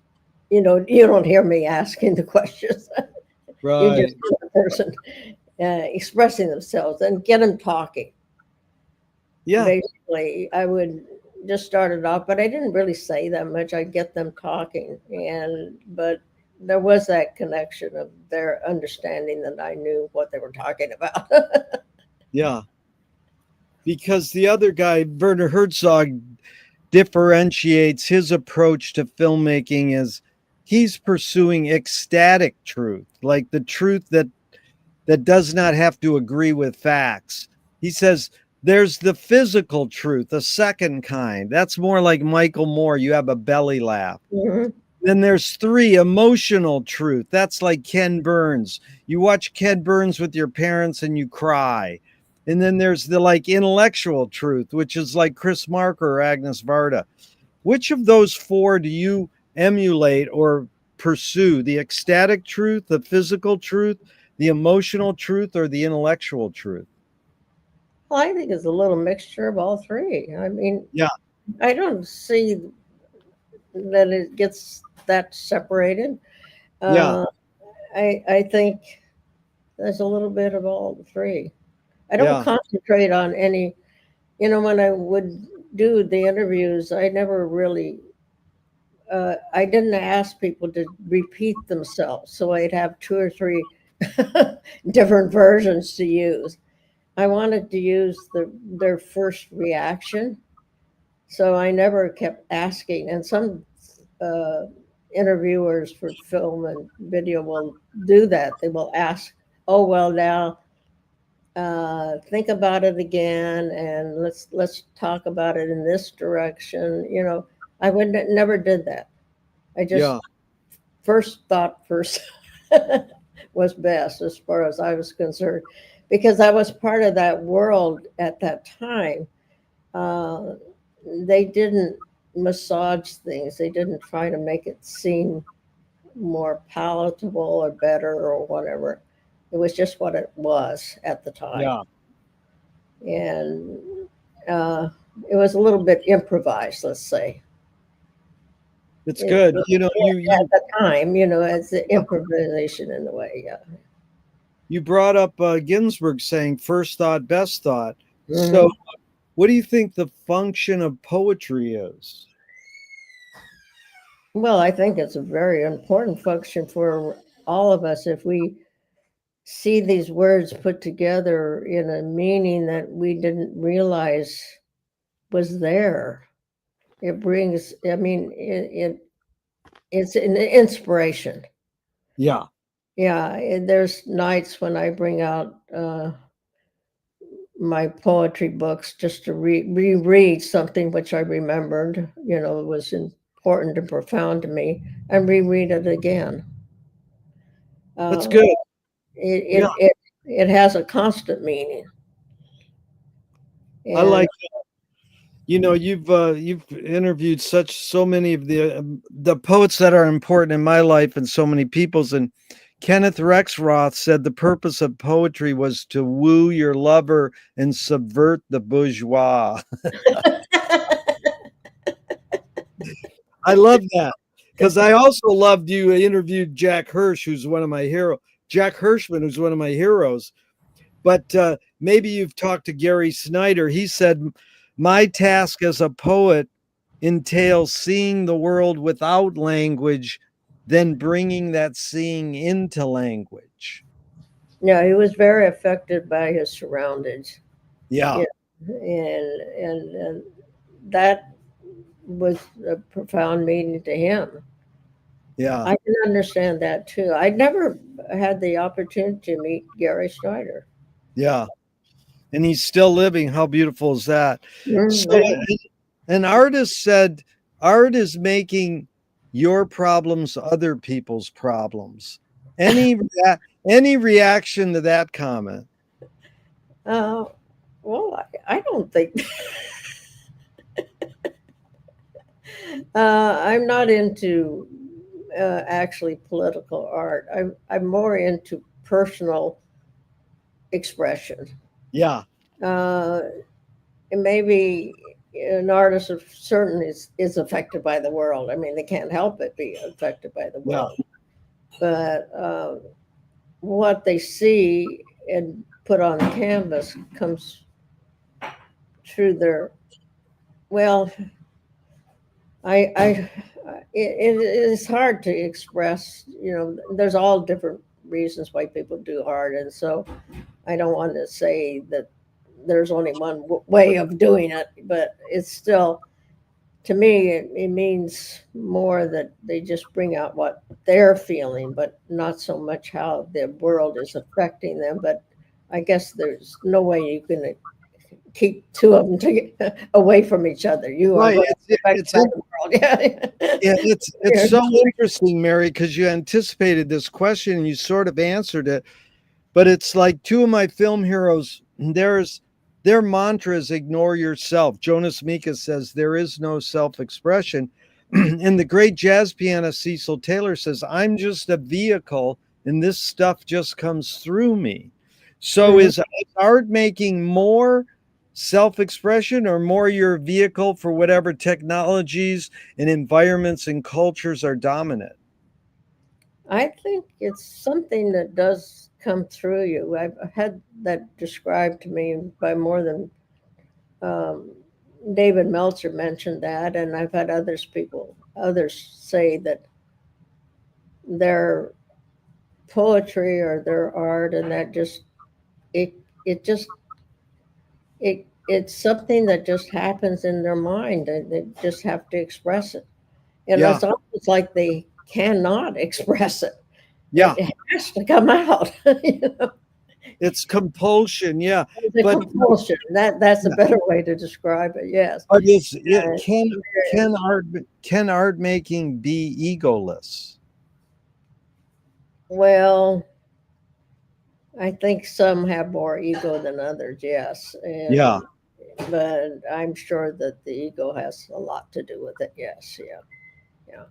you don't hear me asking the questions. You just Right. hear the person expressing themselves and get them talking. Yeah. Basically, I would just start it off, but I didn't really say that much. I'd get them talking, but there was that connection of their understanding that I knew what they were talking about. Yeah. Because the other guy, Werner Herzog, differentiates his approach to filmmaking as he's pursuing ecstatic truth, like the truth that does not have to agree with facts. He says there's the physical truth, a second kind. That's more like Michael Moore. You have a belly laugh. Mhm. Then there's three, emotional truth. That's like Ken Burns. You watch Ken Burns with your parents and you cry. And then there's the like intellectual truth, which is like Chris Marker or Agnes Varda. Which of those four do you emulate or pursue? The ecstatic truth, the physical truth, the emotional truth, or the intellectual truth? Well, I think it's a little mixture of all three. I mean, Yeah, I don't see that it gets that separated. yeah, Uh, I think there's a little bit of all three. I don't yeah, concentrate on any, when I would do the interviews, I never really, I didn't ask people to repeat themselves. So I'd have two or three different versions to use. I wanted to use their first reaction. So I never kept asking. And some uh, interviewers for film and video will do that. They will ask, oh, well, now think about it again and let's talk about it in this direction. I would never did that. I just yeah, first thought first was best as far as I was concerned because I was part of that world at that time. uh, they didn't massage things. They didn't try to make it seem more palatable or better or whatever. It was just what it was at the time. yeah. And uh, it was a little bit improvised, let's say. It's It, good. You know, at the time, as the improvisation in a way, yeah. you brought up Ginsberg saying first thought, best thought. So, Mhm. what do you think the function of poetry is? Well, I think it's a very important function for all of us if we see these words put together in a meaning that we didn't realize was there. It brings, I mean, it's an inspiration. Yeah. Yeah, there's nights when I bring out my poetry books just to reread something which I remembered, was important and profound to me, and reread it again. That's Uh, good. Yeah. it has a constant meaning, I and like, you've interviewed so many of the poets that are important in my life and so many people's. And Kenneth Rexroth said the purpose of poetry was to woo your lover and subvert the bourgeois. I love that because I also loved you interviewed Jack Hirsch, who's one of my heroes. Jack Hirschman, who's one of my heroes. But maybe you've talked to Gary Snyder. He said, "My task as a poet entails seeing the world without language, then bringing that seeing into language." yeah, he was very affected by his surroundings. Yeah, Yeah, and that was a profound meaning to him. yeah, I can understand that too. I never had the opportunity to meet Gary Snyder. yeah. And he's still living. How beautiful is that? So, Yeah. an artist said, art is making your problems other people's problems. Any reaction to that comment? Uh, well, I don't think I'm not into actually political art. I'm more into personal expression. Yeah, Uh, and maybe an artist of certain is affected by the world. I mean, they can't help it be affected by the yeah, world. But what they see and put on canvas comes through their, well, I it is hard to express. There's all different reasons why people do art, and so I don't want to say that there's only one way of doing it, but it's still, to me, it means more that they just bring out what they're feeling, but not so much how the world is affecting them. But I guess there's no way you can keep two of them away from each other. You are right. both affected It's by the world. Yeah. Yeah, it's Yeah. so interesting, Mary, because you anticipated this question and you sort of answered it. But it's like two of my film heroes, their mantra is ignore yourself. Jonas Mekas says there is no self-expression. And the great jazz pianist Cecil Taylor says, I'm just a vehicle and this stuff just comes through me. So Mhm. is art making more self-expression or more your vehicle for whatever technologies and environments and cultures are dominant? I think it's something that does come through you. I've had that described to me by more than um, David Meltzer mentioned that, and I've had others say that their poetry or their art, and that just it it just it's something that just happens in their mind, and they just have to express it. And Yeah, it's almost like they cannot express it. yeah. It has to come out. It's compulsion, yeah. It's a But compulsion. That's a yeah, better way to describe it. Yes. but is it Uh, can art making be egoless? well, I think some have more ego than others. Yes, Yeah. but I'm sure that the ego has a lot to do with it. Yes. Yeah. Yeah.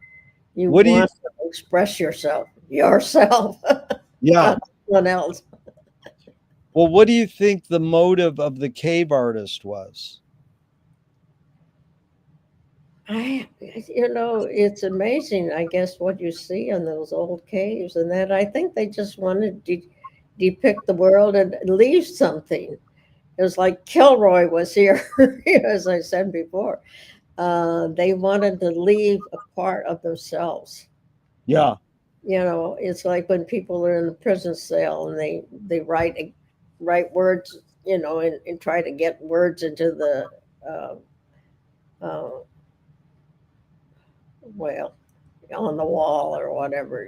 You What do you want to express yourself, yeah. not someone else. Well, what do you think the motive of the cave artist was? It's amazing, I guess, what you see in those old caves, and that I think they just wanted to depict the world and leave something. It was like Kilroy was here, as I said before. they wanted to leave a part of themselves. Yeah. It's like when people are in a prison cell and they write words, and try to get words into the uh, uh, well, on the wall or whatever.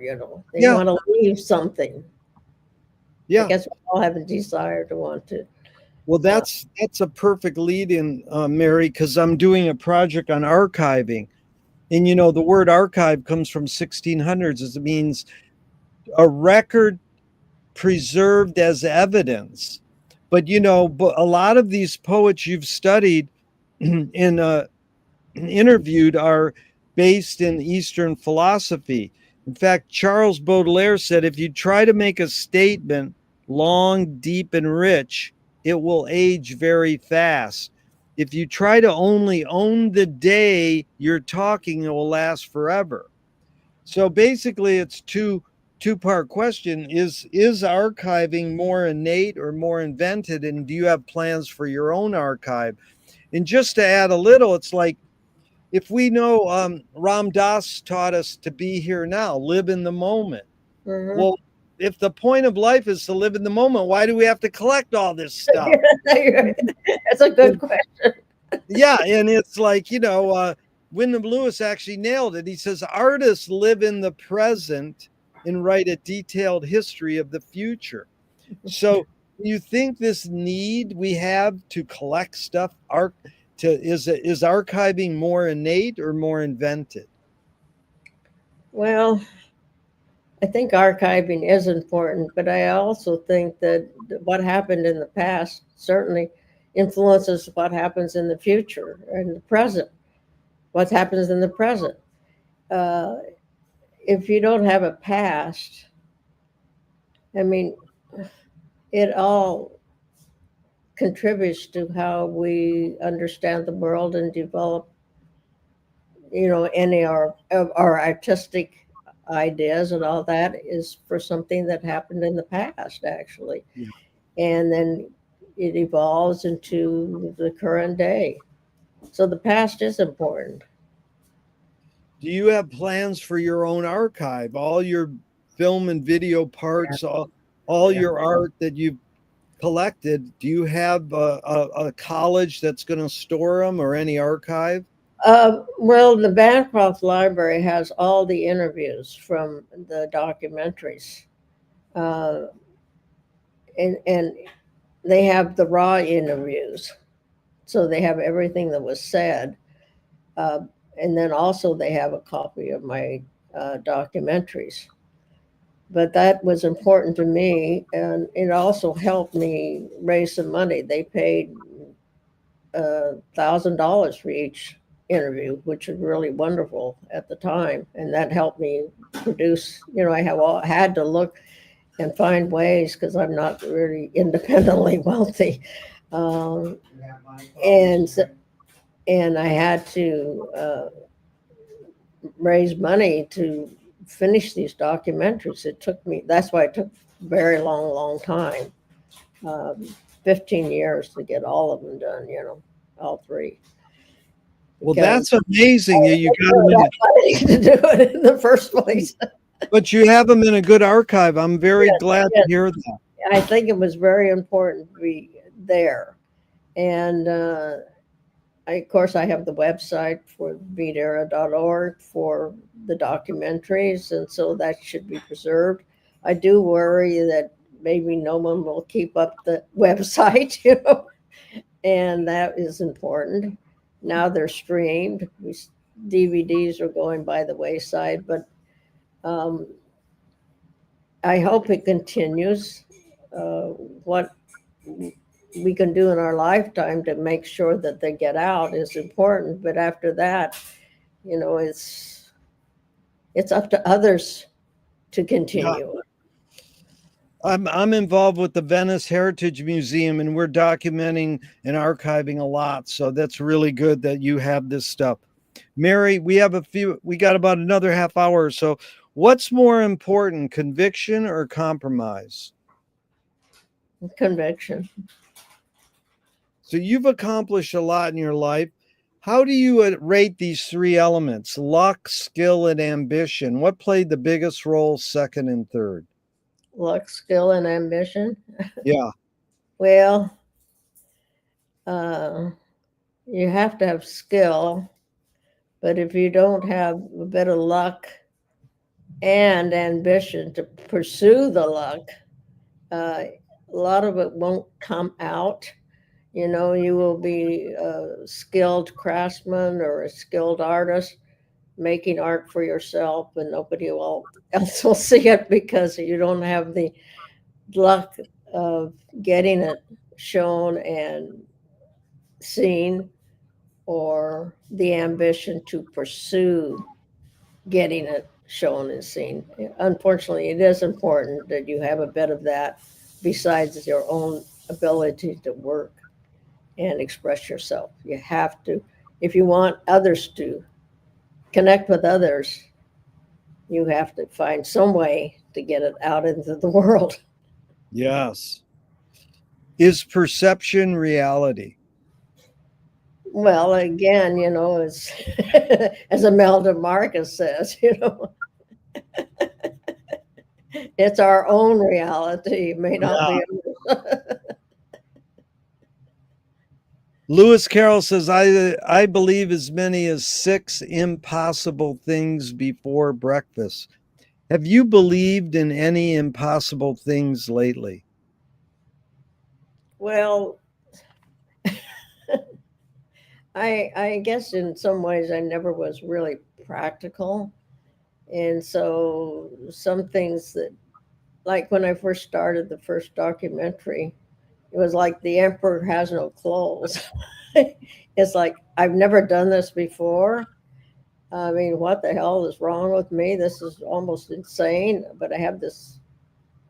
They Yeah. want to leave something. I Yeah. guess we all have a desire to want to. Well, Uh, that's a perfect lead in, Mary, because I'm doing a project on archiving. And the word archive comes from 1600s. It means a record preserved as evidence. But a lot of these poets you've studied in interviewed are based in Eastern philosophy. In fact, Charles Baudelaire said if you try to make a statement long, deep, and rich, it will age very fast. If you try to only own the day you're talking, it will last forever. So basically, it's two-part question: is archiving more innate or more invented, and do you have plans for your own archive? And just to add a little, it's like if we know Ram Dass taught us to be here now, live in the moment. mhm. Well, if the point of life is to live in the moment, why do we have to collect all this stuff? That's a good question. Yeah, and it's like, Wyndham Lewis actually nailed it. He says artists live in the present and write a detailed history of the future. So you think this need we have to collect stuff is archiving more innate or more invented? Well, I think archiving is important, but I also think that what happened in the past certainly influences what happens in the future and the present. What happens in the present? Uh, if you don't have a past, I mean, it all contributes to how we understand the world and develop, any of our artistic ideas and all that is for something that happened in the past, actually. Yeah. And then it evolves into the current day. So the past is important. Do you have plans for your own archive? All your film and video Yeah. parts, all Yeah. your art that you've collected, do you have a college that's going to store them or any archive? Well, the Bancroft Library has all the interviews from the documentaries, uh, and they have the raw interviews, so they have everything that was said, uh, and then also they have a copy of my documentaries. But that was important to me, and it also helped me raise some money. They paid $1,000 for each interview, which was really wonderful at the time, and that helped me produce. Had to look and find ways because I'm not really independently wealthy, um, and and I had to raise money to finish these documentaries. It took me. That's why it took a very long time. Um, 15 years to get all of them done. All three. Well, Because that's amazing. You got them in, that money to do it in the first place. but you have them in a good archive. I'm very Yes, glad to yes. hear that. I think it was very important to be there. And of course, I have the website for beatera.org for the documentaries, and so that should be preserved. I do worry that maybe no one will keep up the website, and that is important. Now they're streamed. DVDs are going by the wayside, but um, I hope it continues. What we can do in our lifetime to make sure that they get out is important, but after that, it's up to others to Yeah. continue. I'm involved with the Venice Heritage Museum, and we're documenting and archiving a lot. So that's really good that you have this stuff. Mary, we got about another half hour or so. What's more important, conviction or compromise? Conviction. So you've accomplished a lot in your life. How do you rate these three elements: luck, skill, and ambition? What played the biggest role, second and third? Luck, skill, and ambition. Yeah. Well, uh, you have to have skill, but if you don't have a bit of luck and ambition to pursue the luck, a lot of it won't come out. You know, you will be a skilled craftsman or a skilled artist making art for yourself, and nobody else will see it because you don't have the luck of getting it shown and seen, or the ambition to pursue getting it shown and seen. Unfortunately, it is important that you have a bit of that besides your own ability to work and express yourself. You have to, if you want others to connect with others, you have to find some way to get it out into the world. Yes. Is perception reality? Well, again, you know, as as Imelda Marcus says, you know, it's our own reality. It may not Yeah. be. Lewis Carroll says, I believe as many as 6 impossible things before breakfast. Have you believed in any impossible things lately? Well, I guess in some ways I never was really practical. And so some things that, like when I first started the first documentary, it was like the emperor has no clothes. It's like, I've never done this before. I mean, what the hell is wrong with me? This is almost insane, but I have this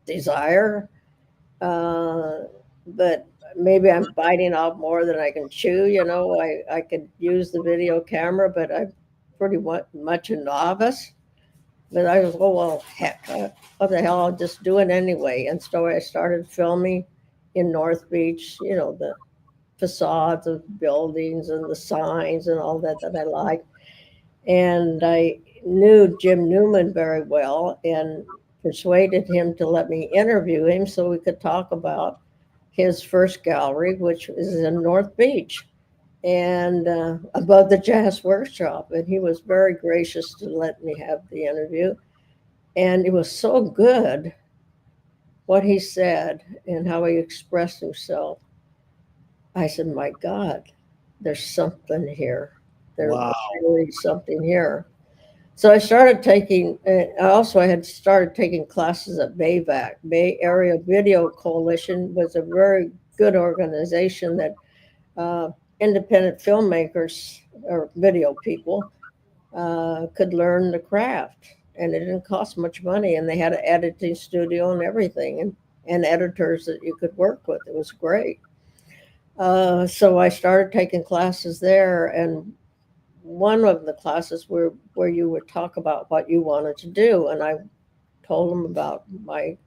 desire. Uh, but maybe I'm biting off more than I can chew. You know, I could use the video camera, but I'm pretty much a novice. But I was, oh, well, heck, what the hell? I'll just do it anyway. And so I started filming in North Beach, you know, the facades of buildings and the signs and all that I like. And I knew Jim Newman very well and persuaded him to let me interview him so we could talk about his first gallery, which is in North Beach and above the Jazz Workshop. And he was very gracious to let me have the interview. And it was so good what he said and how he expressed himself. I said, my God, there's something here. There's Wow. really something here. So I started taking, I had started taking classes at BAVAC. Bay Area Video Coalition was a very good organization that independent filmmakers or video people could learn the craft. And it didn't cost much money. And they had an editing studio and everything, and editors that you could work with. It was great. So I started taking classes there, and one of the classes where you would talk about what you wanted to do, and I told them about my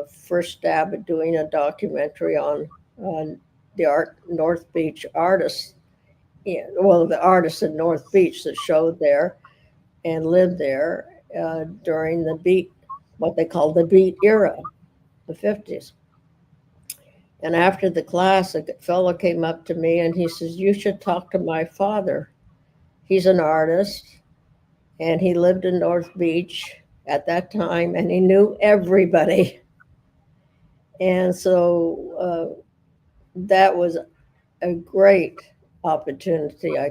first stab at doing a documentary on the North Beach artists. Yeah, well, the artists in North Beach that showed there and lived there during the beat, what they call the beat era, the 50s. And after the class, a fellow came up to me and he says, you should talk to my father. He's an artist and he lived in North Beach at that time and he knew everybody. And so that was a great opportunity. I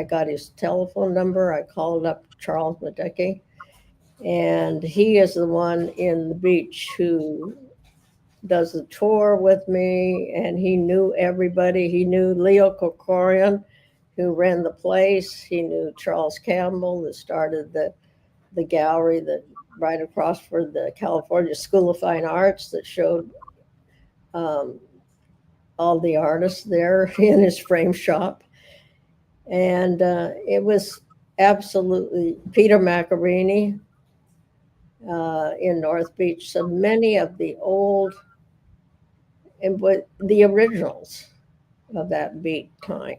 got his telephone number. I called up Charles Madeke, and he is the one in the beach who does the tour with me, and he knew everybody. He knew Leo Kokorian, who ran the place. He knew Charles Campbell, that started the gallery that right across for the California School of Fine Arts that showed um, all the artists there in his frame shop. And it was absolutely Peter Macarini in North Beach. So many of the old and but the originals of that beat time.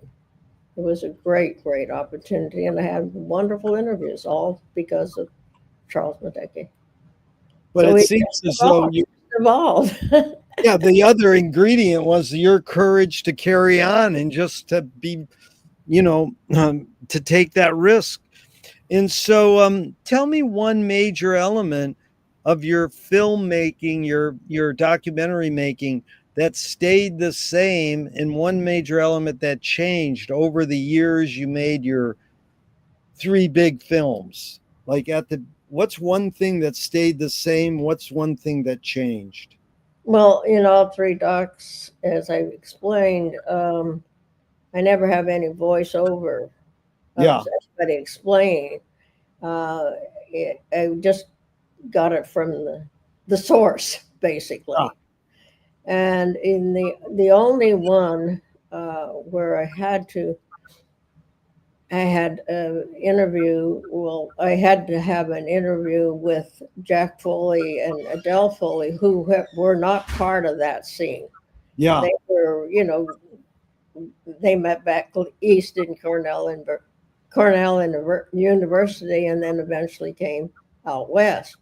It was a great, great opportunity, and I had wonderful interviews, all because of Charles Medeke. But So it we seems just as though you, evolved. yeah, the other ingredient was your courage to carry on and just to be, to take that risk. And so, tell me one major element of your filmmaking, your documentary making that stayed the same, and one major element that changed over the years you made your three big films. Like what's one thing that stayed the same? What's one thing that changed? Well, in all three docs, as I explained, I never have any voiceover of Yeah. anybody explaining. Uh, I just got it from the source, Ah, basically. And in the only one where I had an interview. Well, I had to have an interview with Jack Foley and Adele Foley, who were not part of that scene. yeah. They were, they met back east in Cornell University, and then eventually came out west.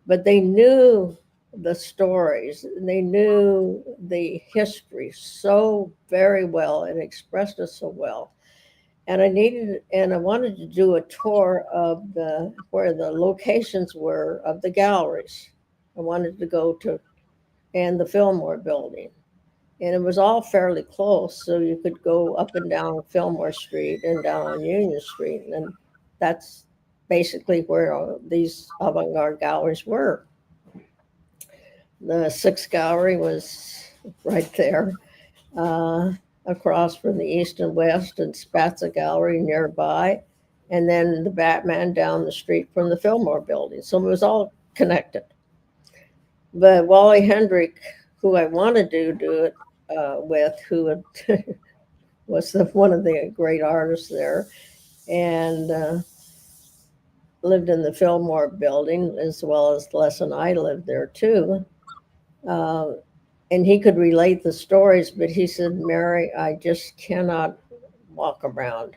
But they knew the stories, they knew the history so very well and expressed it so well. And I wanted to do a tour of where the locations were of the galleries. I wanted to go to and the Fillmore building. And it was all fairly close, so you could go up and down Fillmore Street and down on Union Street. And that's basically where these avant-garde galleries were. The Sixth Gallery was right there, uh, across from the East and West, and Spatza Gallery nearby, and then the Batman down the street from the Fillmore building. So it was all connected. But Wally Hendrick, who I wanted to do it with, who was one of the great artists there, and lived in the Fillmore building, as well as Les and I lived there too. Uh, and he could relate the stories, but he said, Mary, I just cannot walk around.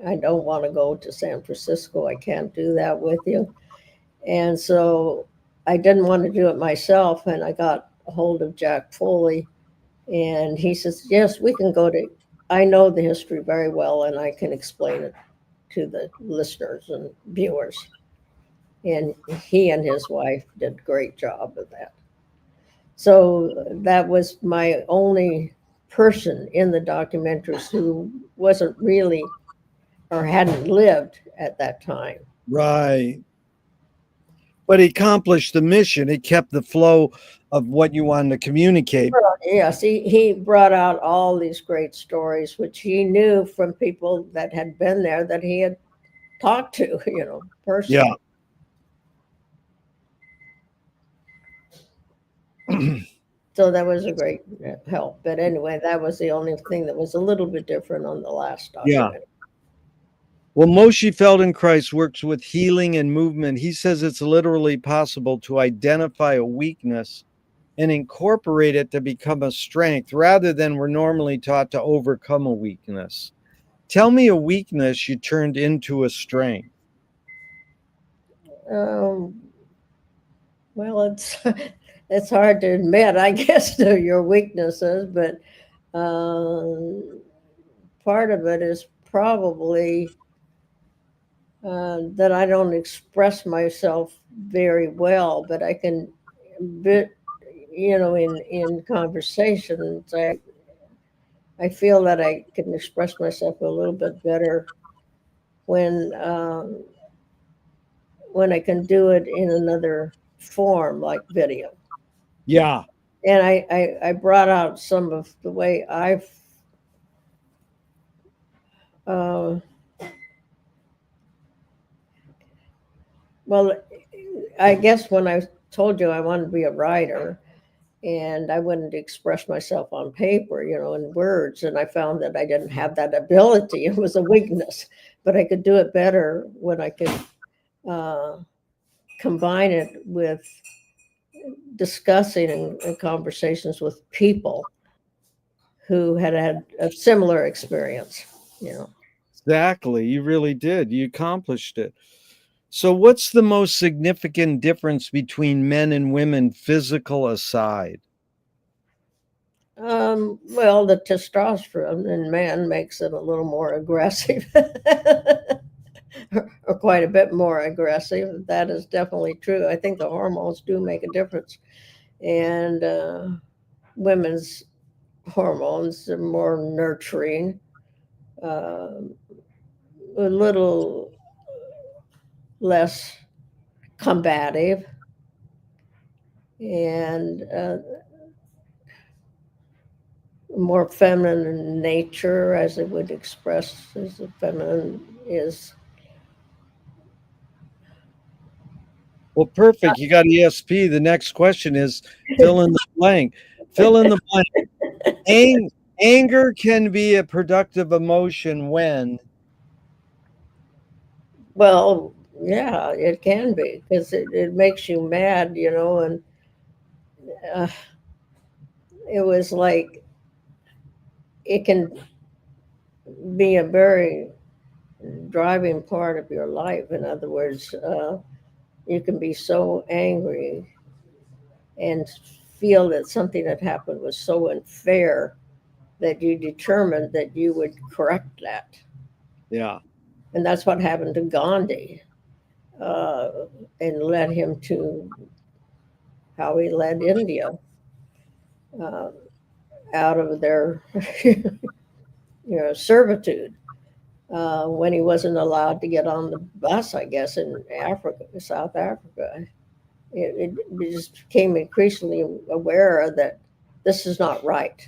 I don't want to go to San Francisco. I can't do that with you. And so I didn't want to do it myself. And I got a hold of Jack Foley, and he says, yes, we can go to, I know the history very well, and I can explain it to the listeners and viewers. And he and his wife did a great job of that. So that was my only person in the documentaries who wasn't really or hadn't lived at that time. Right. But it accomplished the mission. It kept the flow of what you wanted to communicate. Yes, he brought out all these great stories, which he knew from people that had been there that he had talked to, personally. Yeah. So that was a great help. But anyway, that was the only thing that was a little bit different on the last Yeah. documentary. Well, Moshe Feldenkrais works with healing and movement. He says it's literally possible to identify a weakness and incorporate it to become a strength rather than we're normally taught to overcome a weakness. Tell me a weakness you turned into a strength. Um, well, it's hard to admit, I guess, to your weaknesses, but part of it is probably that I don't express myself very well, but I can, bit, in conversations, I feel that I can express myself a little bit better when when I can do it in another form, like video. Yeah. And I brought out some of the way I've uh, well, I guess when I told you I wanted to be a writer, and I wouldn't express myself on paper, in words. And I found that I didn't have that ability. It was a weakness, but I could do it better when I could uh, combine it with discussing and conversations with people who had had a similar experience. you know. Exactly. You really did. You accomplished it. So, what's the most significant difference between men and women, physical aside? Well, the testosterone in man makes it a little more aggressive, or quite a bit more aggressive. That is definitely true. I think the hormones do make a difference, and women's hormones are more nurturing, uh, a little less combative, and more feminine in nature, as it would express as the feminine is. Well, perfect. You got ESP. The next question is fill in the blank. Fill in the blank. Anger can be a productive emotion when. Well, yeah, it can be because it makes you mad, and uh, it was like it can be a very driving part of your life. In other words, you can be so angry and feel that something that happened was so unfair that you determined that you would correct that. Yeah. And that's what happened to Gandhi, uh, and led him to how he led India uh, out of their servitude, when he wasn't allowed to get on the bus, I guess, in Africa, South Africa. It just became increasingly aware that this is not right.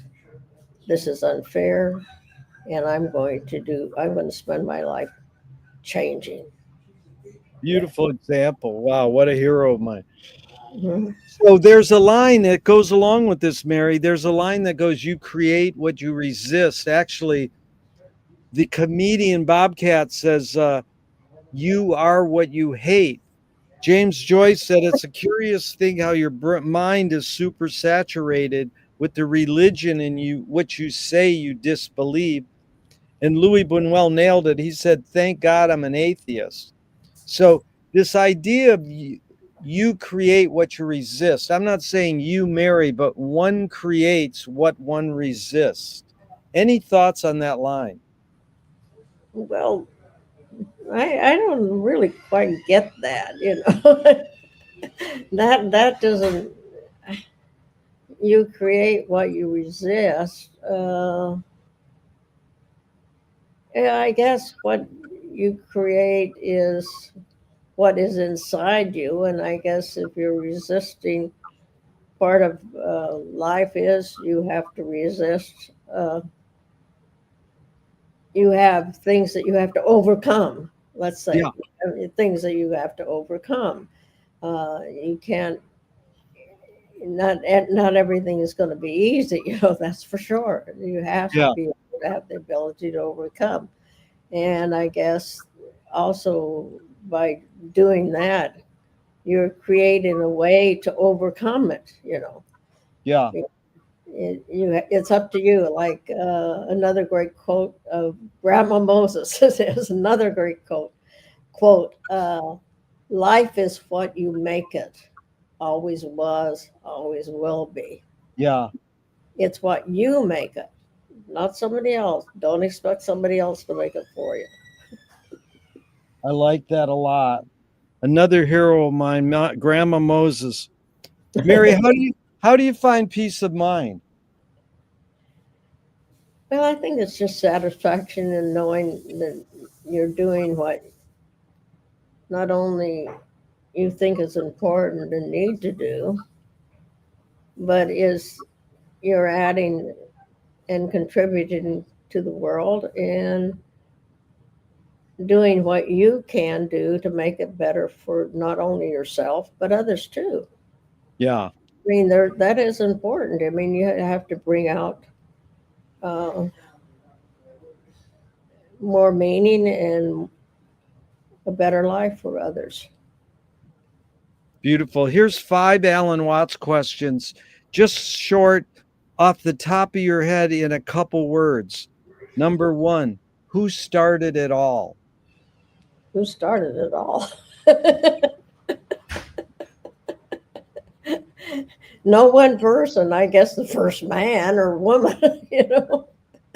This is unfair, and I'm going to spend my life changing. Yeah. Beautiful example. Wow, what a hero of mine. Mhm. So there's a line that goes along with this, Mary. There's a line that goes, you create what you resist. Actually, the comedian Bobcat says, you are what you hate. James Joyce said, it's a curious thing how your mind is super saturated with the religion in you, what you say you disbelieve. And Louis Buñuel nailed it. He said, thank God I'm an atheist. So this idea of you create what you resist. I'm not saying you, Mary, but one creates what one resists. Any thoughts on that line? Well, I don't really quite get that, that doesn't. You create what you resist. Yeah, I guess what you create is what is inside you, and I guess if you're resisting, part of life is you have to resist. You have things that you have to overcome. Let's Yeah, say things that you have to overcome. You can't. Not everything is going to be easy. That's for sure. You have to yeah, be able to have the ability to overcome. And I guess also by doing that, you're creating a way to overcome it. yeah, It's up to you. Like another great quote of Grandma Moses is another great quote. Life is what you make it. Always was, always will be. yeah. It's what you make it, not somebody else. Don't expect somebody else to make it for you. I like that a lot. Another hero of mine, Grandma Moses. Mary, how do you find peace of mind? Well, I think it's just satisfaction in knowing that you're doing what not only you think is important and need to do, but is you're adding and contributing to the world and doing what you can do to make it better for not only yourself but others too. Yeah, I mean, that is important. I mean, you have to bring out uh, more meaning and a better life for others. beautiful. Here's 5 Alan Watts questions, just short, off the top of your head in a couple words. Number one, Who started it all? Who started it all? No one person. I guess the first man or woman.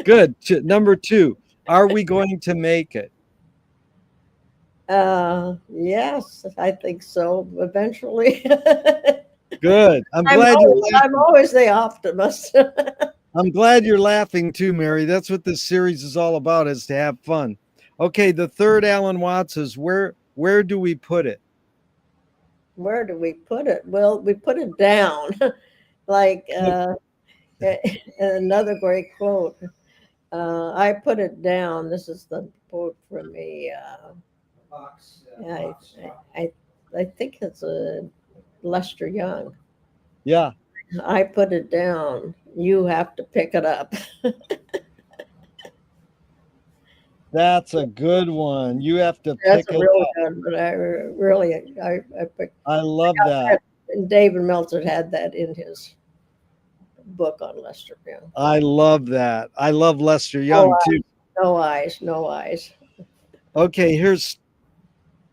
Good. Number 2, are we going to make it? Yes, I think so. Eventually. Good. I'm always the optimist. I'm glad you're laughing too, Mary. That's what this series is all about, is to have fun. Okay, the third Alan Watts is where do we put it? Where do we put it? Well, we put it down. Like another great quote. I put it down. This is the quote from me. I, I, I think it's a Lester Young. Yeah, I put it down. You have to pick it up. that's a good one. You have to That's pick a it real up. good. But I picked. I love that. And David Meltzer had that in his book on Lester Young. I love that. I love Lester No Young too. eyes, no eyes, no eyes. Okay, here's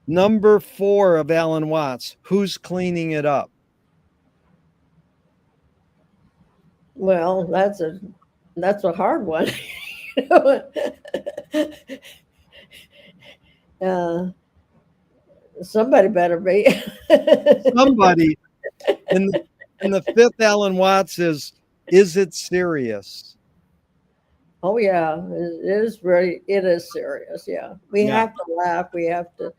number 4 of Alan Watts. Who's cleaning it up? Well, that's a hard one. uh, somebody better be. Somebody. And the 5th Alan Watts is it serious? Oh yeah, it is serious. Yeah, we Yeah. have to laugh. We have to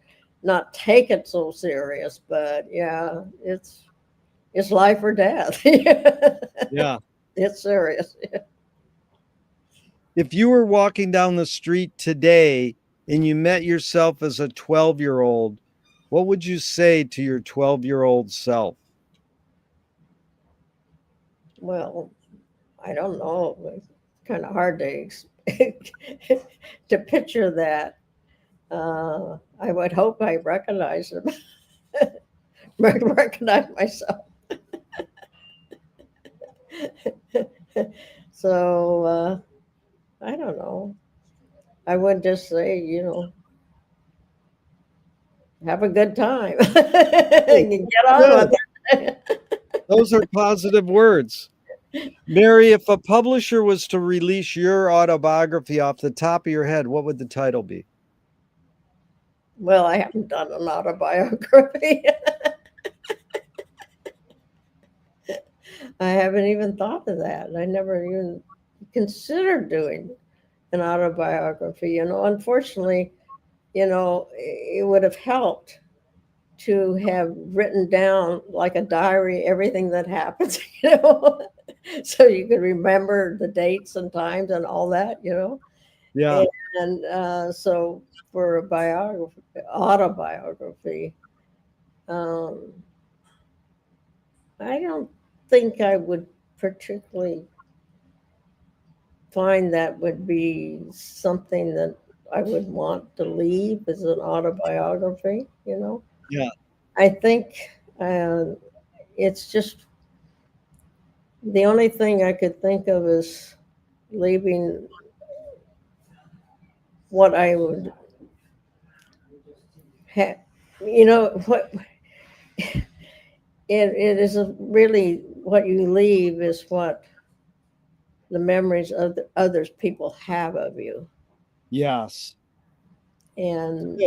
not take it so serious, but yeah, it's life or death. Yeah. It's serious. If you were walking down the street today and you met yourself as a 12-year-old, what would you say to your 12-year-old self? Well, I don't know. It's kind of hard to to picture that. I would hope I recognize him, recognize myself. So I don't know. I would just say, have a good time. You get on with it. Those are positive words. Mary, if a publisher was to release your autobiography off the top of your head, what would the title be? Well, I haven't done an autobiography. I haven't even thought of that. I never even considered doing an autobiography. Unfortunately, it would have helped to have written down like a diary everything that happens, so you could remember the dates and times and all that. Yeah. And so for a autobiography, um, I don't think I would particularly find that would be something that I would want to leave as an autobiography. Yeah. I think it's just the only thing I could think of is leaving what I would have. What it is really what you leave is what the memories of the others people have of you. Yes. And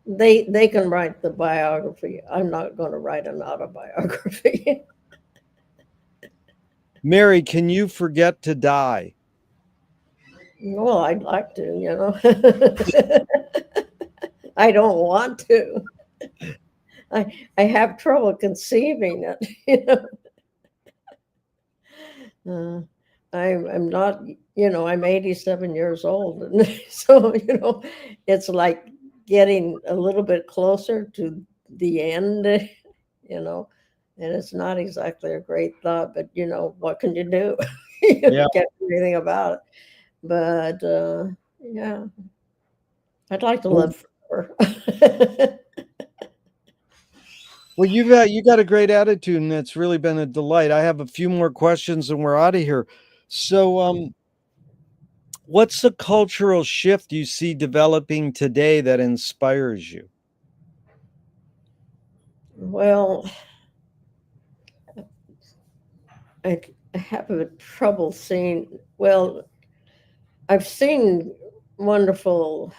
they can write the biography. I'm not going to write an autobiography. Mary, can you forget to die? Well, I'd like to. I don't want to. I have trouble conceiving it. I'm not. I'm 87 years old, and so it's like getting a little bit closer to the end. And it's not exactly a great thought, but what can you do? Yeah. Can't do anything about it. But yeah, I'd like to live forever. Well, you got a great attitude, and it's really been a delight. I have a few more questions, and we're out of here. So, What's the cultural shift you see developing today that inspires you? Well, I have a trouble seeing. Well, I've seen wonderful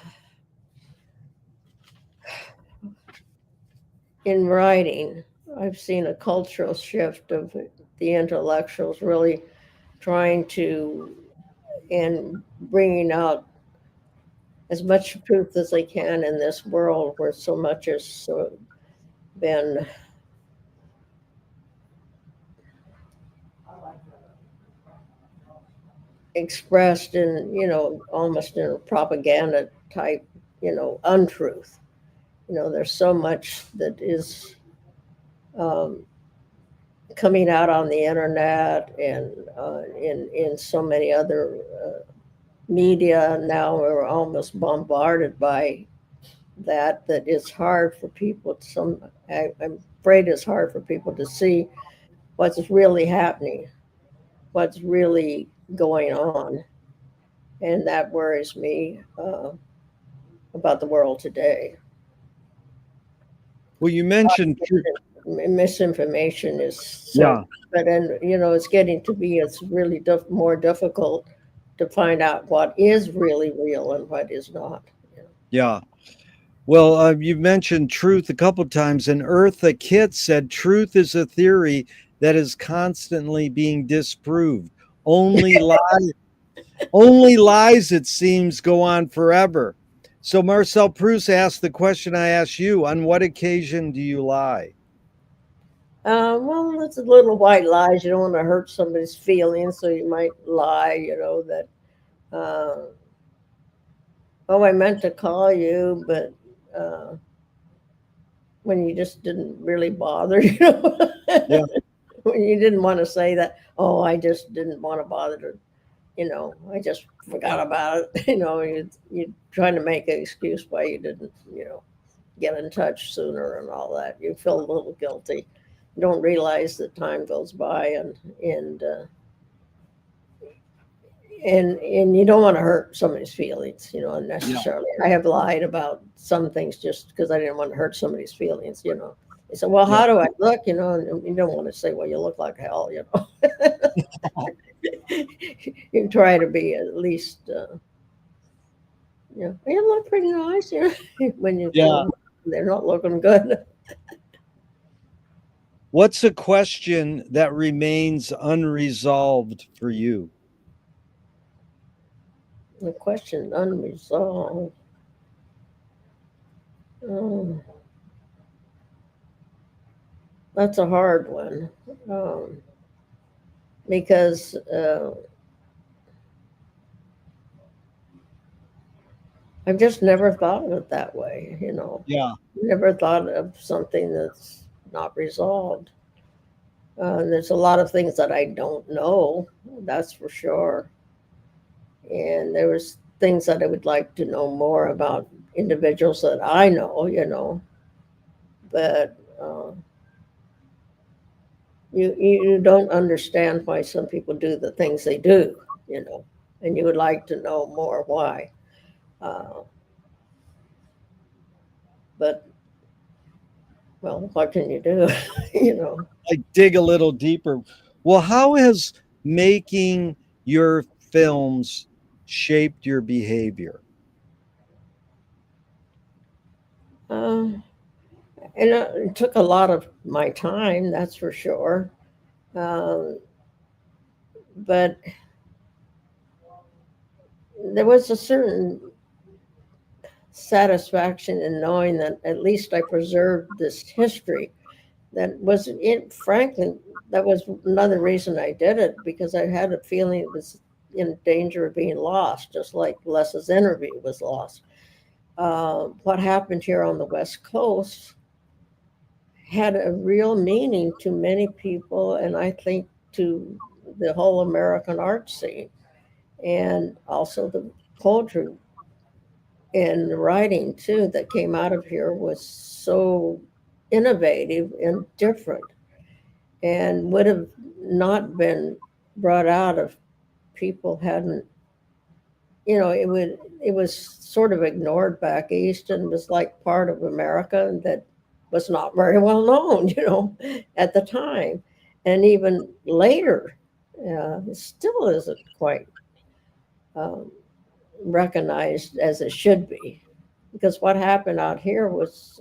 in writing. I've seen a cultural shift of the intellectuals really trying to and bringing out as much truth as they can in this world where so much has been expressed in, almost in a propaganda type, untruth. There's so much that is um, coming out on the internet and in so many other media now. We're almost bombarded by that it's hard for people to I'm afraid it's hard for people to see what's really happening, what's really going on, and that worries me about the world today. Well, you mentioned truth. Misinformation is so, Yeah. but and it's getting to be it's really more difficult to find out what is really real and what is not. Yeah. Well, you've mentioned truth a couple times, and Eartha Kitt said truth is a theory that is constantly being disproved. Only lies, only lies, it seems, go on forever. So Marcel Proust asked the question I asked you: on what occasion do you lie? Well, it's a little white lies. You don't want to hurt somebody's feelings, so you might lie. That oh, I meant to call you, but uh, when you just didn't really bother, Yeah, when you didn't want to say that, oh, I just didn't want to bother to, I just forgot about it. You're trying to make an excuse why you didn't, get in touch sooner and all that. You feel a little guilty. You don't realize that time goes by and you don't want to hurt somebody's feelings, yeah, unnecessarily. I have lied about some things just because I didn't want to hurt somebody's feelings. They said, well, yeah. how do I look? And you don't want to say, well, you look like hell. You try to be at least, you look pretty nice, when you Yeah. feel they're not looking good. What's a question that remains unresolved for you? The question unresolved. Um, that's a hard one um, because I've just never thought of it that way. Yeah. Never thought of something that's not resolved. There's a lot of things that I don't know, that's for sure. And there was things that I would like to know more about individuals that I know, but you don't understand why some people do the things they do, and you would like to know more why. Uh, but well, what can you do? you know. Like dig a little deeper. Well, how has making your films shaped your behavior? Uh, and it took a lot of my time, that's for sure. Um, but there was a certain satisfaction in knowing that at least I preserved this history. That was it. Frankly, that was another reason I did it because I had a feeling it was in danger of being lost, just like Les's interview was lost. What happened here on the West Coast had a real meaning to many people, and I think to the whole American art scene, and also the poetry and the writing too that came out of here was so innovative and different, and would have not been brought out if people hadn't it was sort of ignored back east and was like part of America that was not very well known, at the time. And even later, it still isn't quite um, recognized as it should be. Because what happened out here was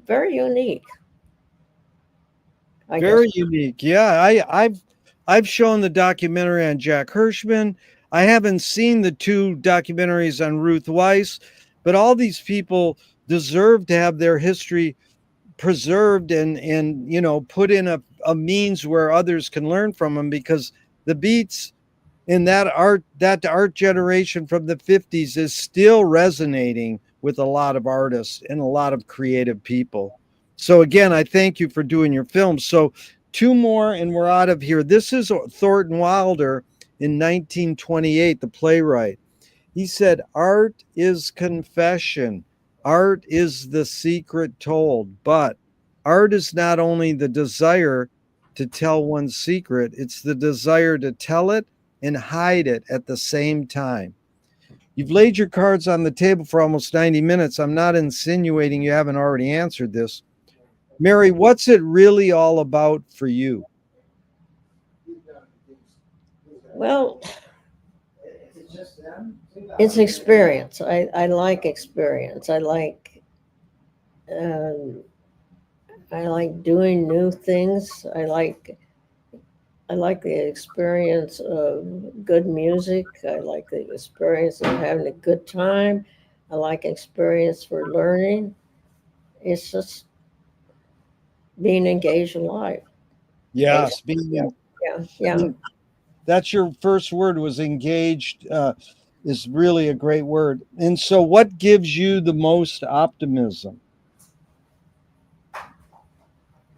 very unique, I guess. Very unique. Yeah, I've shown the documentary on Jack Hirschman. I haven't seen the two documentaries on Ruth Weiss, but all these people deserve to have their history preserved and put in a means where others can learn from them, because the beats in that art generation from the 50s is still resonating with a lot of artists and a lot of creative people. So again, I thank you for doing your film. So two more and we're out of here. This is Thornton Wilder in 1928, the playwright. He said, art is confession. Art is the secret told. But art is not only the desire to tell one's secret, it's the desire to tell it and hide it at the same time. You've laid your cards on the table for almost 90 minutes. I'm not insinuating you haven't already answered this. Mary, what's it really all about for you? Well, it's experience. I like experience. Um, I like doing new things. I like the experience of good music. I like the experience of having a good time. I like experience for learning. It's just being engaged in life. Yes, Yeah, yeah. that's your first word, was engaged. Is really a great word. And so what gives you the most optimism?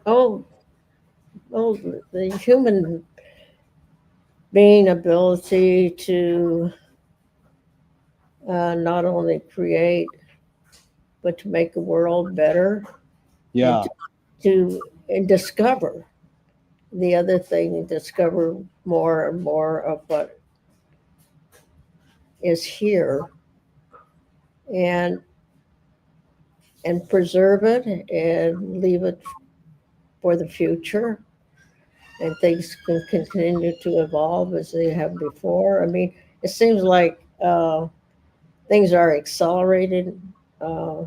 Oh, oh, the human being ability to not only create but to make the world better and Yeah. to discover the other thing, discover more and more of what is here and preserve it and leave it for the future, and things can continue to evolve as they have before. I mean, it seems like things are accelerated uh,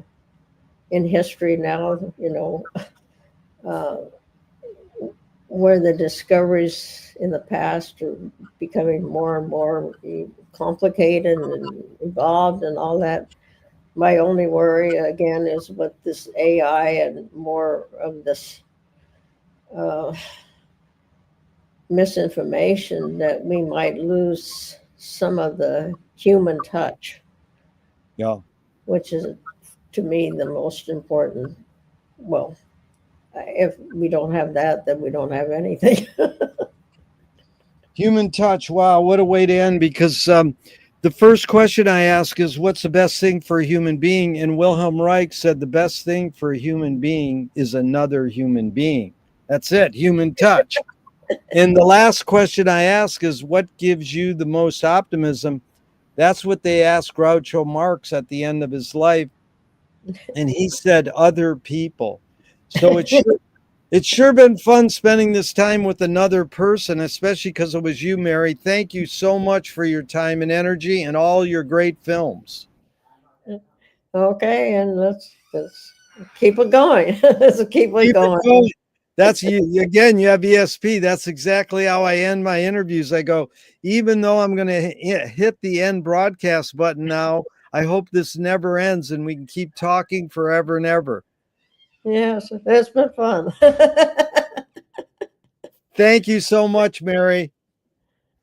in history now, uh, where the discoveries in the past are becoming more and more complicated and involved and all that. My only worry again is with this AI and more of this uh, misinformation, that we might lose some of the human touch, Yeah. which is to me the most important. Well, if we don't have that, then we don't have anything. Human touch. Wow, what a way to end, because the first question I ask is, what's the best thing for a human being? And Wilhelm Reich said the best thing for a human being is another human being. That's it, human touch. And the last question I ask is, what gives you the most optimism? That's what they asked Groucho Marx at the end of his life. And he said, other people. So it's sure been fun spending this time with another person, especially because it was you, Mary. Thank you so much for your time and energy and all your great films. Okay, and let's keep it going. Let's keep it Keep it going. going. That's you again. You have ESP. That's exactly how I end my interviews. I go, even though I'm going to hit the end broadcast button now, I hope this never ends and we can keep talking forever and ever. Yes, it's been fun. Thank you so much, Mary.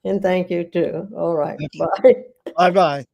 And thank you too. All right. Bye. Bye bye.